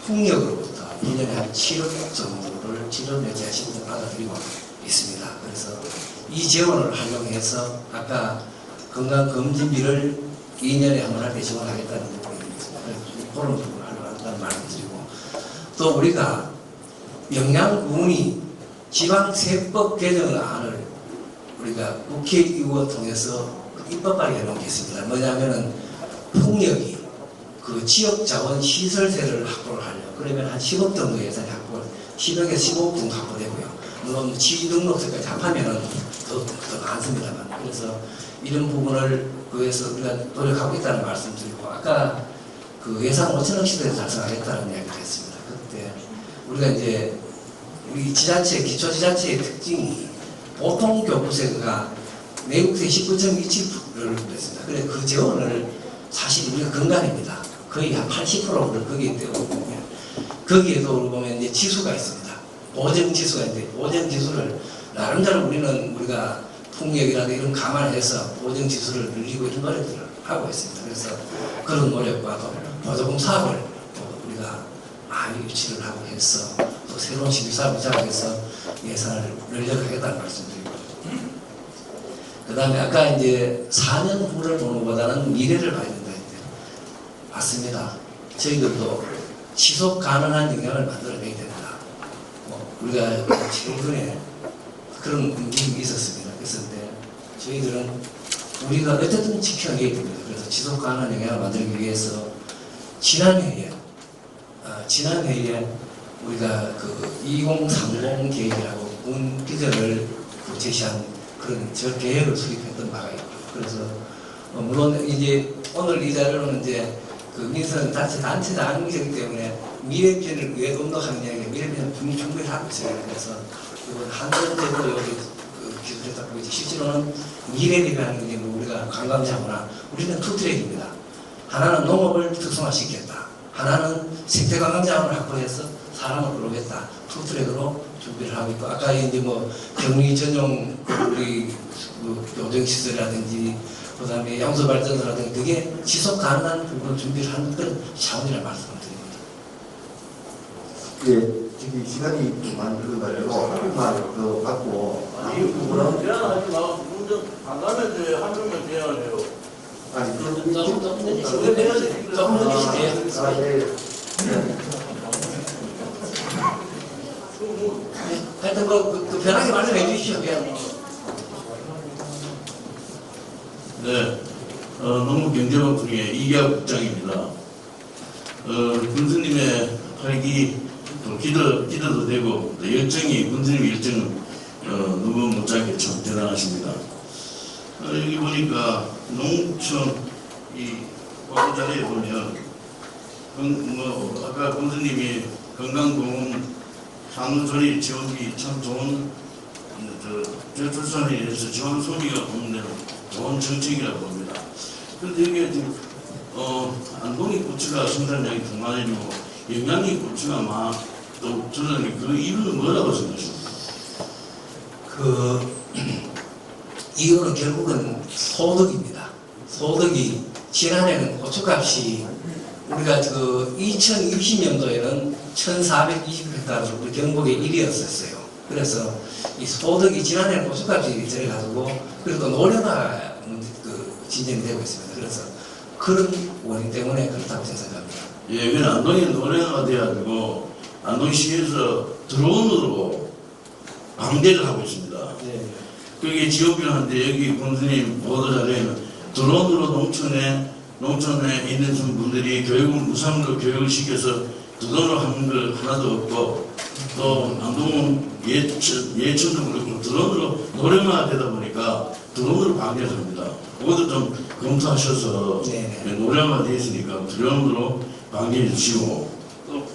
풍력으로부터 1년에 한 7억 정도를 7억 내지 10억 받아들이고 있습니다. 그래서 이 재원을 활용해서 아까 건강검진비를 2년에 한 번 할 때 지원하겠다는 부분이 있습니다. 그런 부분을 하려고 말을 드리고, 또 우리가 영양군이 지방세법 개정안을 우리가 국회의원 통해서 입법 발의해 놓은 게 있습니다. 뭐냐면은 풍력이 그 지역자원 시설세를 확보를 하려. 그러면 한 10억 정도 예산이 확보, 10억에서 15억 정도 확보되고요. 물론 지등록세까지 합하면은 더 많습니다만. 그래서 이런 부분을 그에서 우리가 노력하고 있다는 말씀드리고, 아까 그 예산 5천억 시대에 달성하겠다는 이야기를 했습니다. 그때 우리가 이제 우리 지자체, 기초지자체의 특징이 보통 교부세가 내국세 19.27%를 했습니다. 그래 그 재원을 사실 우리가 근간입니다. 거의 한 80%를 거기에 떼거든요. 거기에도 보면 이제 지수가 있습니다. 보정 지수가 있는데 보정 지수를 나름대로 우리가 풍력이라든가 이런 감안해서 보정 지수를 늘리고 이런 노력들을 하고 있습니다. 그래서 그런 노력과 또 보조금 사업을 우리가 많이 유치를 하고 해서 또 새로운 신규사업을 시작해서 예산을 늘려가겠다는 말씀드리고, 그 다음에 아까 이제 4년 후를 보는 것보다는 미래를 봐야 된다 했는데 맞습니다. 저희들도 지속 가능한 영향을 만들어내야 된다. 우리가 최근에 그런 움직임이 있었습니다. 그랬는데 저희들은 우리가 어쨌든 지켜내야 됩니다. 그래서 지속 가능한 영향을 만들기 위해서 지난 회의에 우리가 그 2030 계획이라고 군 비전을 제시한 그런 계획을 수립했던 바가 있고, 그래서 물론 이제 오늘 이 자료는 이제 그 민선 단체장이기 때문에 미래비전을 왜 언급하느냐, 미래비전은 분명히 준비를 하고 있어요. 그래서 이건 한전제도 여기 그 기술했다 보고 이제 실제로는 미래비전이라는 게 우리가 관광자구나. 우리는 투트랙입니다. 하나는 농업을 특성화시켰다. 하나는 생태관광자원을 확보해서 사람을 끌어오겠다. 투트랙으로 준비를 하고 있고, 아까 이제 뭐 격리 전용 우리 교정시설이라든지 그다음에 양소발전소라든지 그게 지속 가능한 부분을 준비를 하는 그런 차원이라는 말씀을 드립니다. 예, 지금 시간이 많이 흘러가지고 한국만 더 받고 이 부분은 제한하지 마. 문제 간담회 한 명만 제한해요. 아니 조금 더 주시게요. 하여튼 그 편하게 말씀해 주시죠. 네, 농업경제원국의 이기학 국장입니다. 군수님의 8기 기대도 되고 또 열정이 군수님 열정은 누구 못지않게 참 대단하십니다. 여기 보니까 농촌 이 자리에 보면 아까 군수님이 건강보험 산후조리 지원비 참 좋은 저출산에 대해서 지원 소비가 보면 좋은 정책이라고 봅니다. 그런데 이게 지금 안동이 고추가 생산량이 더 많아지고 영양이 고추가 또 저는 그 이유는 뭐라고 생각하십니까? 이유는 결국은 소득입니다. 소득이 지난해는 고추값이 우리가 2020년도에는 1,420헥타르로 우리 경북의 1위였었어요. 그래서 이 소득이 지난해는 고추값이 저래가지고 그래도 노령화 진전이 되고 있습니다. 그래서 그런 원인 때문에 그렇다고 생각합니다. 예, 그냥 안동이 노래가 돼가지고 안동시에서 드론으로 방대를 하고 있습니다. 네. 그게 지원비를 하는데 여기 군수님 보도자료에는 드론으로 농촌에 있는 분들이 교육을 무상으로 교육을 시켜서 드론으로 하는 걸 하나도 없고 또 안동은 예천도 그렇고 드론으로 노래가 되다 보니까 드론으로 방대를 합니다. 그것도 좀 검토하셔서 노래가 되어 있으니까 드론으로 방대해 주시고 또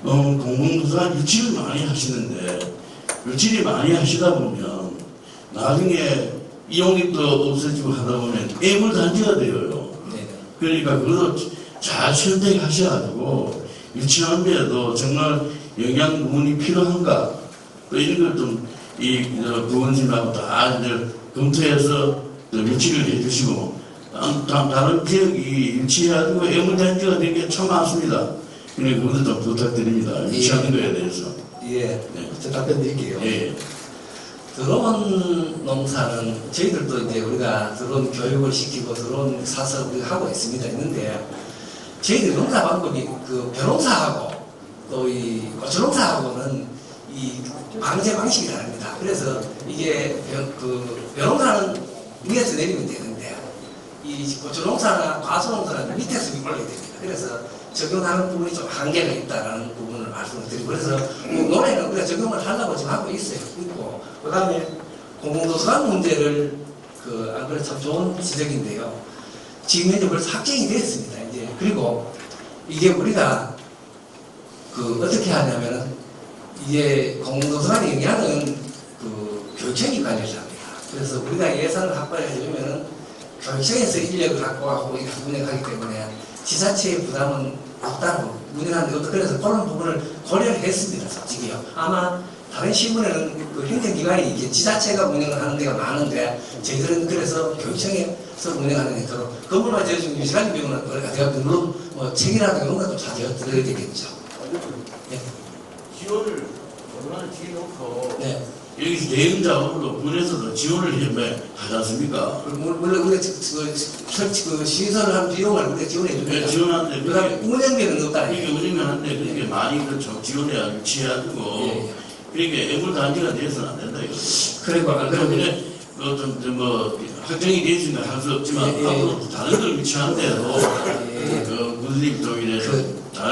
공공도서관 유치를 많이 하시는데 유치를 많이 하시다 보면 나중에 이용립도 없어지고 하다 보면 애물단지가 되어요. 그러니까 그것도 잘 선택하셔가지고 유치원비에도 정말 영양 부분이 필요한가 또 이런 걸 좀 부원님하고 다 이제 검토해서 유치를 해주시고 다른 지역이 유치해가지고 애물단지가 된 게 참 많습니다. 그러니까 그것도 좀 부탁드립니다. 유치하는 거에 대해서. 예, 저 답변 드릴게요. 예. 드론 농사는 저희들도 이제 우리가 드론 교육을 시키고 드론 사서 우리가 하고 있는데 저희들 농사 방법이 벼농사하고 또 이 고추농사하고는 이 방제 방식이 다릅니다. 그래서 이게 벼농사는 위에서 내리면 되는데 이 고추농사나 과수농사는 밑에서 올려야 됩니다. 그래서 적용하는 부분이 좀 한계가 있다는 부분을 말씀을 드리고 그래서 논에는 우리가 적용을 하려고 지금 하고 있고 그 다음에 공공도서관 문제를 안 그래 참 좋은 지적인데요. 지금 이제 벌써 확정이 됐습니다. 이제 그리고 이게 우리가 어떻게 하냐면은 이게 공공도서관의 영향은 교육청이 관리를 합니다. 그래서 우리가 예산을 확보해 주면은 교육청에서 인력을 확보하고 운영하기 때문에 지자체의 부담은 없다고 운영하는데 그래서 그런 부분을 고려를 했습니다. 솔직히요. 아마 다른 신문에는 행정기관이 이게 지자체가 운영을 하는 데가 많은데 저희들은 그래서 교육청에서 운영하는 데 서로 건물만 지어주면 유지관리 비용은 제가 물론 책이라든가 이런 것도 다 들어야 되겠죠. 네. 지원을 얼마나 지어놓고 네. 여기서 대응 작업으로 군에서도 지원을 하지 않습니까? 물론 우리가 시설을 한 비용을 우리가 지원해 줍니다. 지원하는데 그 다음에 운영비는 없다. 이게 운영하는데 그렇게 많이 지원해야 유치해가지고 그러니까 애물단지가 돼서는 안 된다 이거. 그리고 안 그러면 확정이 되어 있으니까 할 수 없지만 앞으로 다른 걸 유치하는데도 군수님 좀 이래서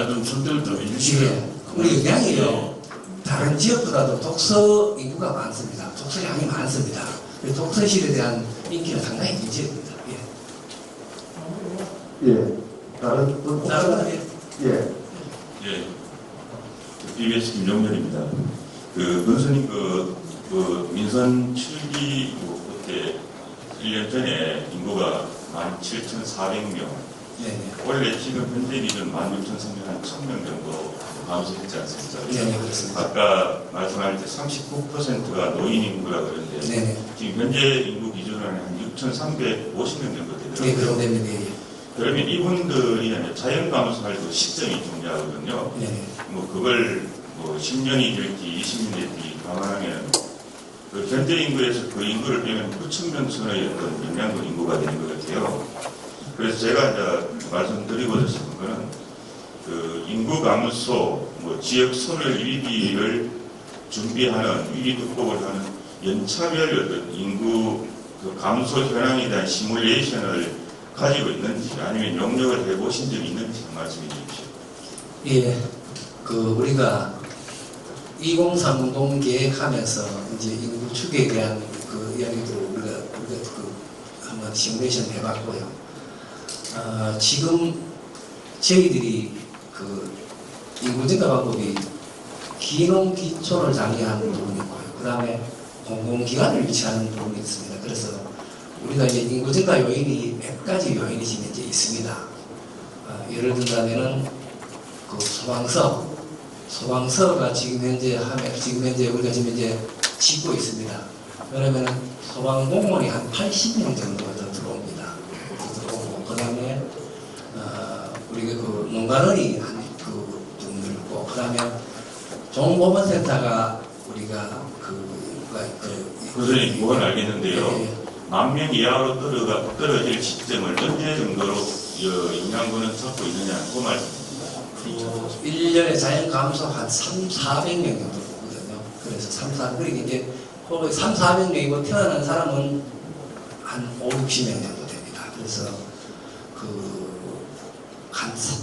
좀 선택을 좀 해주시고요. 우리 영양이요. 다른 지역보다도 독서 인구가 많습니다. 독서량이 많습니다. 독서실에 대한 인기는 상당히 이 지역입니다. 예. 다른 분? 예. 예. BBS 김종렬입니다. 문수님 민선 7기 그때 1년 전에 인구가 17,400명. 원래 지금 현재 기준 16,300, 한 1,000명 정도 감소했지 않습니까? 네, 그렇습니다. 아까 말씀할 때 39%가 노인 인구라고 그러는데 네. 지금 현재 인구 기준으로 한 6,350명 정도 되더라고요. 네, 그런 됩니다. 그러면 이분들이 자연 감소할 그 시점이 중요하거든요. 네. 그걸 10년이 될지 20년이 될지 감안하면 현재 인구에서 그 인구를 빼면 9,000명 선의 어떤 영양분 인구가 되는 것 같아요. 그래서 제가 이제 말씀드리고자 싶은 거는 인구 감소, 지역 소멸 위기를 준비하는 위기 극복을 하는 연차별 어떤 인구 감소 현황에 대한 시뮬레이션을 가지고 있는지 아니면 용역을 해보신 적이 있는지 말씀해 주십시오. 예. 우리가 2030 계획하면서 이제 인구 축에 대한 그 이야기도 우리가 한번 시뮬레이션 해봤고요. 지금 저희들이 인구 증가 방법이 기농 기촌을 장려하는 부분이 있고요. 그 다음에 공공기관을 유치하는 부분이 있습니다. 그래서 우리가 이제 인구 증가 요인이 몇 가지 요인이 지금 이제 있습니다. 예를 들자면은 소방서가 지금 현재 우리가 지금 이제 짓고 있습니다. 그러면 소방 공무원이 한 80명 정도가 더 들어옵니다. 그 다음에 우리가 농가원이 좀 늘고, 그 다음에 종보건센터가 우리가 교수님 그건 알겠는데요. 10,000명 이하로 떨어질 시점을 언제 정도로 영양군은 찾고 있느냐 그 말씀입니다. 1년에 자연 감소 한 400명 정도 되거든요. 그래서 400, 이제 400명이고 태어난 사람은 한 60명 정도 됩니다. 그래서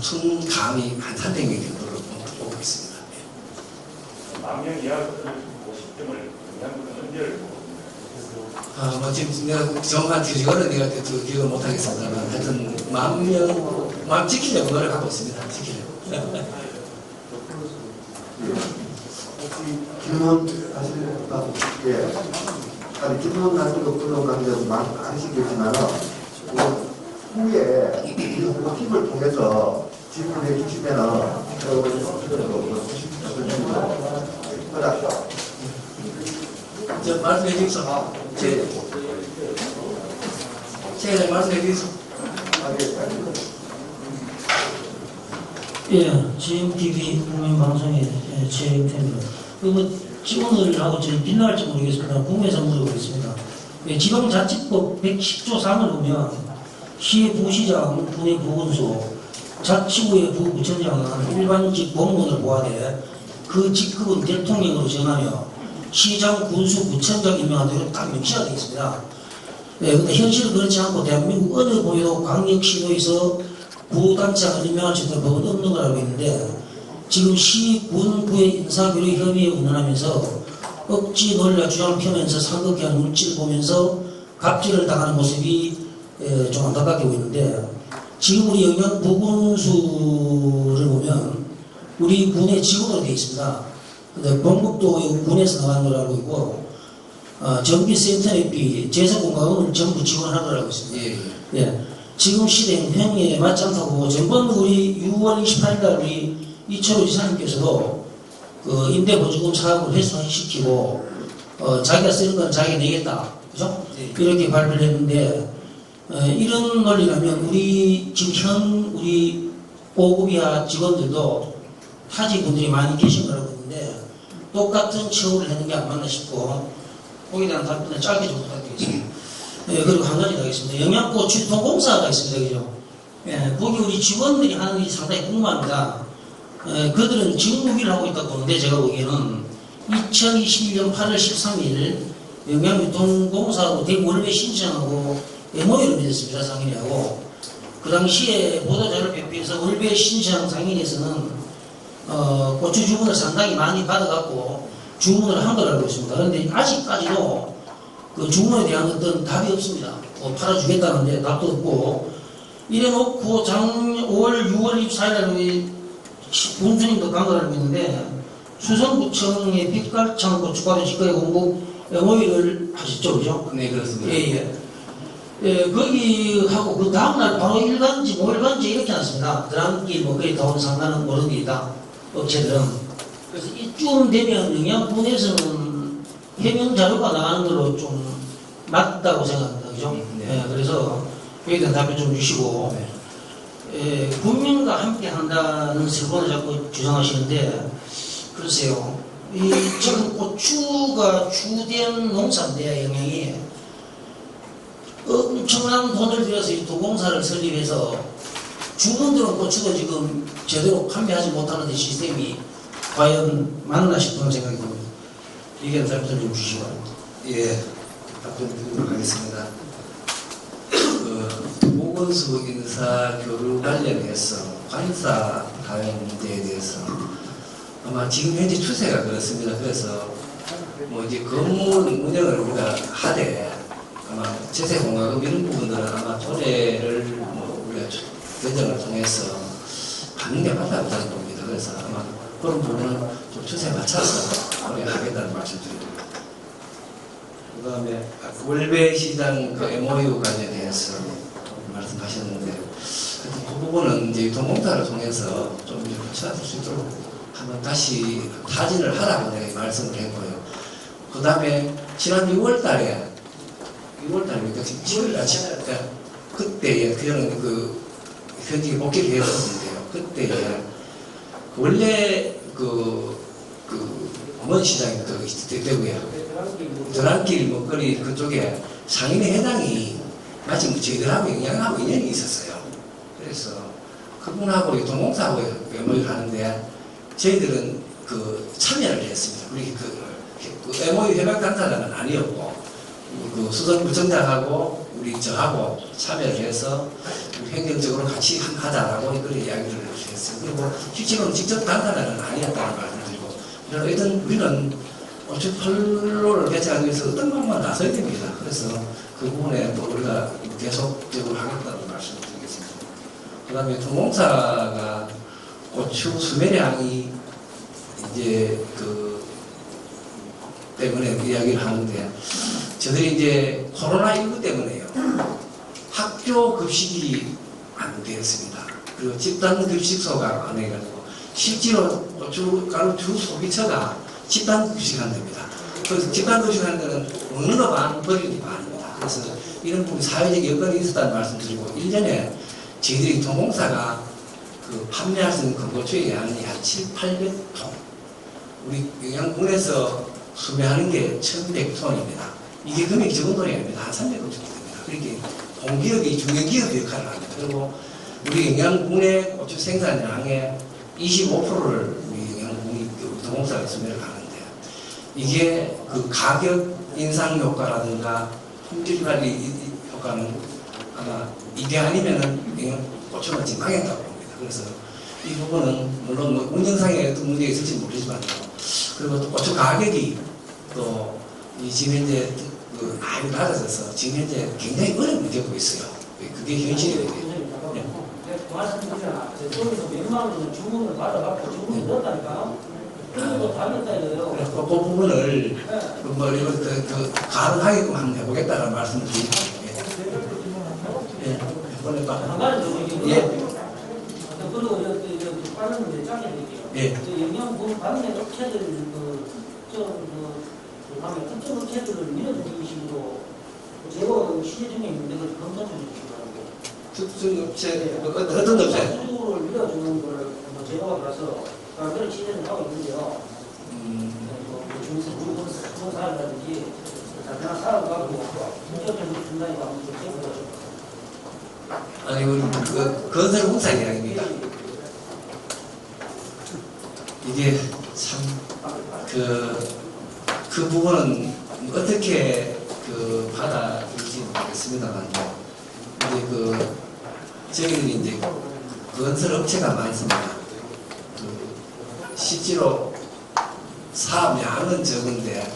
총 감이 한 300명 정도로 오고 있습니다. 10,000명 이하로 떨어질 시점을 영양군은 언제를 보고 지금 내가 정확한 기준은 내가 기억을 못하겠습니다만 하여튼 10,000명 지키려고 노력하고 있습니다. 지키려고. 질문하실까? 예. 아니, 질문하시고 그런 관계도 많으시겠지만, 후에 이 팀을 통해서 질문해 주시면은, 말씀해 주십시오. 제가 말씀해 주십시오. 예, GMTV 국민방송의 최영태입니다. 지원을 하고 저희 빛날지 모르겠습니다. 국내에서 물어보겠습니다. 지방자치법 110조 3을 보면 시의 부시장, 군의 보건소, 자치구의 부부청장은 일반직 공무원을 보아대 그 직급은 대통령으로 정하며 시장, 군수, 부청장 임명하도록 딱 명시가 되어 있습니다. 근데 현실은 그렇지 않고 대한민국 어느 부에도 광역시도에서 구단장을 임명할 수 있는 법은 없는 걸 알고 있는데, 지금 시, 군, 부의 인사교류 협의에 운운하면서 억지 논리와 주장을 펴면서 상극한 물질을 보면서 갑질을 당하는 모습이 좀 안타깝게 보이는데, 지금 우리 영양 부군수를 보면 우리 군의 직원으로 되어 있습니다. 근데 본국도 군에서 나가는 걸 알고 있고, 전기센터비, 재생공과금을 전부 지원하는 걸 알고 있습니다. 예. 지금 시대는 행위에 맞지 않다고, 전번 우리 6월 28일 날 우리 이철호 지사님께서도 임대보조금 사업을 회수시키고, 자기가 쓰는 건 자기가 내겠다. 그죠? 이렇게 발표를 했는데, 이런 논리라면 우리 지금 우리 5급 이하 직원들도 타지 분들이 많이 계신 걸 알고 있는데, 똑같은 처우를 하는 게 안 맞나 싶고, 거기에 대한 답변을 짧게 좀 부탁드리겠습니다. 그리고 한 가지 더 하겠습니다. 영양고출통공사가 있습니다. 그죠? 거기 우리 직원들이 하는 일이 상당히 궁금합니다. 그들은 직무기를 하고 있다고 보는데, 제가 보기에는 2021년 8월 13일 영양유통공사하고 대구월배 신청하고 MOU를 맺었습니다. 상인회하고. 그 당시에 보도자료를 배포해서 월배 신청 상인회에서는 고추 주문을 상당히 많이 받아갖고 주문을 한 걸 알고 있습니다. 그런데 아직까지도 그 주문에 대한 어떤 답이 없습니다. 팔아주겠다는데 답도 없고, 이래놓고 6월 24일 우리 군수님도 간 걸 알고 있는데, 수성구청의 빛깔창 고춧가루 직거래 공급 MOU를 하셨죠, 그죠? 네, 그렇습니다. 예, 거기 하고 그 다음날 바로 1간지, 5일간지 이렇게 났습니다. 드랑길 뭐 거의 돈 상관은 모르는 일이다, 업체들은. 그래서 이쯤 되면 영양군에서는 해명 자료가 나가는 걸로 좀 맞다고 생각합니다. 그죠? 네. 그래서 거기에 대한 답변 좀 주시고, 국민과 함께 한다는 슬로건을 자꾸 주장하시는데, 글쎄요, 지금 고추가 주된 농사인데, 영양이 엄청난 돈을 들여서 이 도공사를 설립해서 주문들은 고추가 지금 제대로 판매하지 못하는 시스템이 과연 맞나 싶은 생각이 듭니다. 이게 답변 좀 주시기 바랍니다. 예, 답변 드리도록 하겠습니다. 보건소 인사 교류 관련해서 관사 가행 문제에 대해서 아마 지금 현재 추세가 그렇습니다. 그래서 뭐 이제 건물 운영을 우리가 하되 아마 제세 공과금 이런 부분들은 아마 조례를 뭐 우리가 개정을 통해서 받는 게 맞다는 겁니다. 그래서 아마 그런 부분은 좀 추세에 맞춰서 우리가 하겠다는 말씀드립니다. 그 다음에 월배시장 그 MOU 관련해서 말씀하셨는데 그 부분은 이제 유통공사를 통해서 좀 구체화될 수 있도록 한번 다시 타진을 하라고 내가 말씀을 했고요. 그 다음에 지난 6월달에 지금 7월달 그때에 저는 그 현직에 복귀를 했었는데요. 그때에 원래 먼 시장이 되고요. 드랑길 먹거리 그쪽에 상인의 해당이 마침 저희들하고 영향하고 인연이 있었어요. 그래서 그분하고 유통공사하고 MOU를 하는데 저희들은 그 참여를 했습니다. 우리 그 MOU 협약 당사자는 아니었고 그 수석구청장하고 우리 저하고 참여를 해서 행정적으로 같이 하자라고 그런 이야기를 했어요. 그리고 실제로는 직접 당사자는 아니었다는 말씀을 드리고 어떤 우리는 어차피 판로를 개최하기 위해서 어떤 방법만 나서야 됩니다. 그래서 그 부분에 또 우리가 계속적으로 하겠다는 말씀을 드리겠습니다. 그 다음에 통공사가 고추 수매량이 이제 그 때문에 이야기를 하는데 저들이 이제 코로나19 때문에요. 학교 급식이 안 되었습니다. 그리고 집단 급식소가 안 해가지고 실제로 고춧가루 주 소비처가 집단 급식한답니다. 그래서 집단 급식하는 데는 먹는 거 반, 버리는 거 반입니다. 그래서 이런 부분 사회적 여건이 있었다는 말씀드리고 1년에 저희들이 통공사가 그 판매할 수 있는 건고추의 양이 한 700~800톤 우리 영양군에서 수매하는 게 1100톤입니다. 이게 금액이 적은 돈이 아닙니다. 한 300원 정도 됩니다. 그렇게 공기업이 중견기업 역할을 합니다. 그리고 우리 영양군의 고추 생산량의 25%를 우리 영양군이 유통공사가 수매를 하는데 이게 그 가격 인상 효과라든가 품질 관리 효과는 아마 이게 아니면은 고추가 지금 망했다고 봅니다. 그래서 이 부분은 물론 뭐 운영상에 어떤 문제가 있을지 모르지만 그리고 또 고추 가격이 또 이 지금 현재 그 많이 낮아져서 지금 현재 굉장히 어려움을 겪고 있어요. 그게 현실이에요. 말씀드리잖아. 저쪽에서 몇만 원 주문을 받아갖고 주문을 넣었다니까. 그리고 다른 데요. 그 부분을 뭐 이거 가능하게끔 한번 해보겠다는 말씀을 드립니다. 예. 한 가지 더 얘기해요. 예. 그리고 빠른 데 짜게 드릴게요. 예. 영양분 받는 업체들 다음에 특정 업체들을 밀어주는 식으로 제가 시제 중에 있는데 그걸 검토 좀 해주시고 특정 업체 어떤 업체? 수주를 밀어주는 걸 제가 봐서 그런 시제는 하고 있는데요. 중소 사람이라든지 다른 사람하고 본격적으로 준다니까 한번 좀 해보죠. 아니 우리 건설 공사 이야기입니다. 이게 참 그 부분은 어떻게 받아들일지 모르겠습니다만 이제 저희들이 이제 건설 업체가 많습니다. 실제로 사업량은 적은데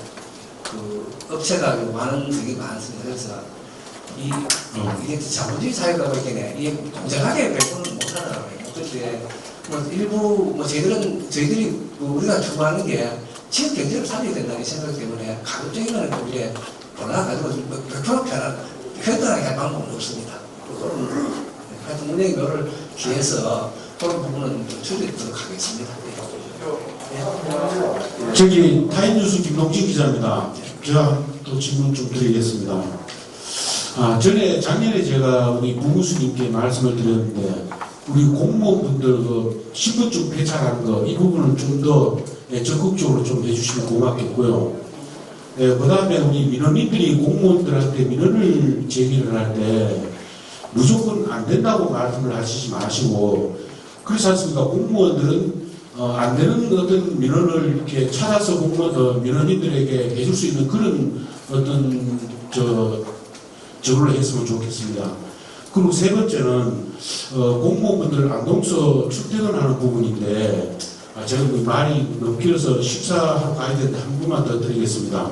업체가 많은 적이 많습니다. 그래서 이게 자본주의 사회가 보기에는 이게 공정하게 배분을 못하더라고요. 그런데 일부 저희들이 우리가 추구하는 게 지역 경제를 살려야 된다는 생각 때문에 가급적인 거는 우리가 올라가지고 100% 편안하게 할 방법은 없습니다. 그거는 하여튼 운영의 묘를 기해서 그런 부분은 줄이도록 하겠습니다. 저기 타임뉴스 김동진 기자입니다. 제가 또 질문 좀 드리겠습니다. 작년에 제가 우리 부무수님께 말씀을 드렸는데 우리 공무원분들 신분증 폐차하는 거 이 부분을 좀 더 적극적으로 좀 해주시면 고맙겠고요. 그 다음에 우리 민원인들이 공무원들한테 민원을 제기를 할 때 무조건 안 된다고 말씀을 하시지 마시고 그렇지 않습니까? 공무원들은 안 되는 어떤 민원을 이렇게 찾아서 민원인들에게 해줄 수 있는 그런 어떤 저를 했으면 좋겠습니다. 그리고 세 번째는 공무원분들 안동서 출퇴근하는 부분인데 제가 말이 너무 길어서 식사하고 가야 되는데 한 분만 더 드리겠습니다.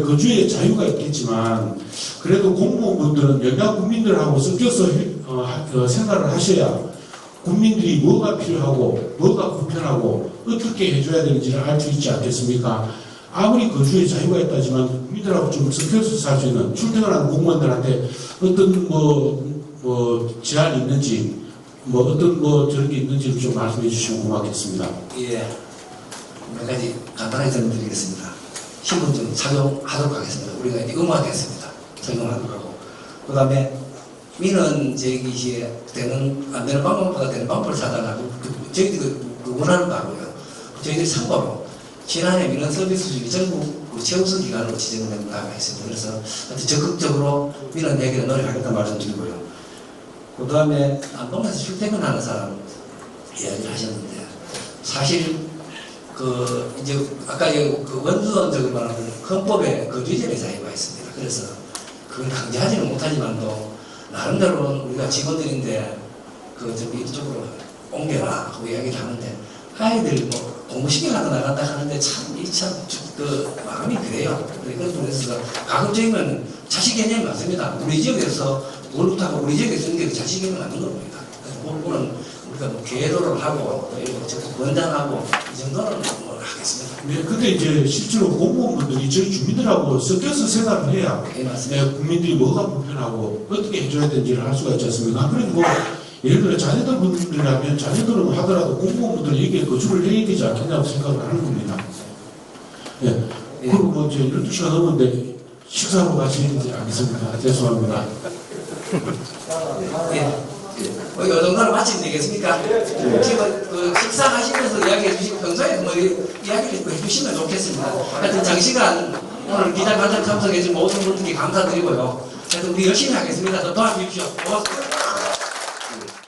거주의 자유가 있겠지만 그래도 공무원분들은 연간 국민들하고 섞여서 생활을 하셔야 국민들이 뭐가 필요하고 뭐가 불편하고 어떻게 해줘야 되는지를 알 수 있지 않겠습니까? 아무리 거주의 자유가 있다지만 국민들하고 좀 섞여서 살 수 있는 출퇴근하는 공무원들한테 어떤 제한이 있는지 어떤 저런 게 있는지를 좀 말씀해 주시면 고맙겠습니다. 예, 몇 가지 간단하게 설명드리겠습니다. 신분증 착용하도록 하겠습니다. 우리가 이제 의무화됐습니다. 적용하도록 하고. 그 다음에 민원 제기 시에 안 되는 방법보다 되는 방법을 찾아가고 저희들이 원하는 바고요. 저희들이 참고로 지난해 민원 서비스 중에 전국 최우선 기관으로 지정된 바가 있습니다. 그래서 적극적으로 민원 해결에 노력하겠다는 말씀드리고요. 그 다음에 안동에서 출퇴근하는 사람 이야기를 하셨는데 사실 이제 아까 원론적으로 말하는 헌법에 거주지의 자유가 있습니다. 그래서 그걸 강제하지는 못하지만도 나름대로 우리가 직원들인데 좀 이쪽으로 옮겨라 하고 이야기를 하는데 아이들 공부시키려고 나간다 하는데 참 마음이 그래요. 그런 부분에서 가급적이면 자식 개념이 맞습니다. 우리 지역에서 오늘부터 우리 지역에 쓰는 게 자식 개념이 맞는 겁니다. 그래서 그 부분은 우리가 계도를 하고 권장하고 이 정도는 하겠습니다. 네, 근데 이제 실제로 공무원분들이 저희 주민들하고 섞여서 생활을 해야 국민들이 뭐가 불편하고 어떻게 해줘야 되는지를 알 수가 있지 않습니까? 그리고 예를 들어 자녀들 분들이라면 자녀들은 하더라도 공무원분들이 여기에 거주를 해야 되지 않겠냐고 생각을 하는 겁니다. 예. 그리고 이제 12시가 넘었는데 식사하러 가시지 않겠습니까? 죄송합니다. 이 정도로 마치면 되겠습니까? 지금 식사하시면서 이야기해 주시고 평소에 이야기를 해주시면 좋겠습니다. 하여튼 장시간 오늘 기자간담회 참석해 주신 모든 분들께 감사드리고요. 하여튼 우리 열심히 하겠습니다. 더 도와주십시오. 고맙습니다.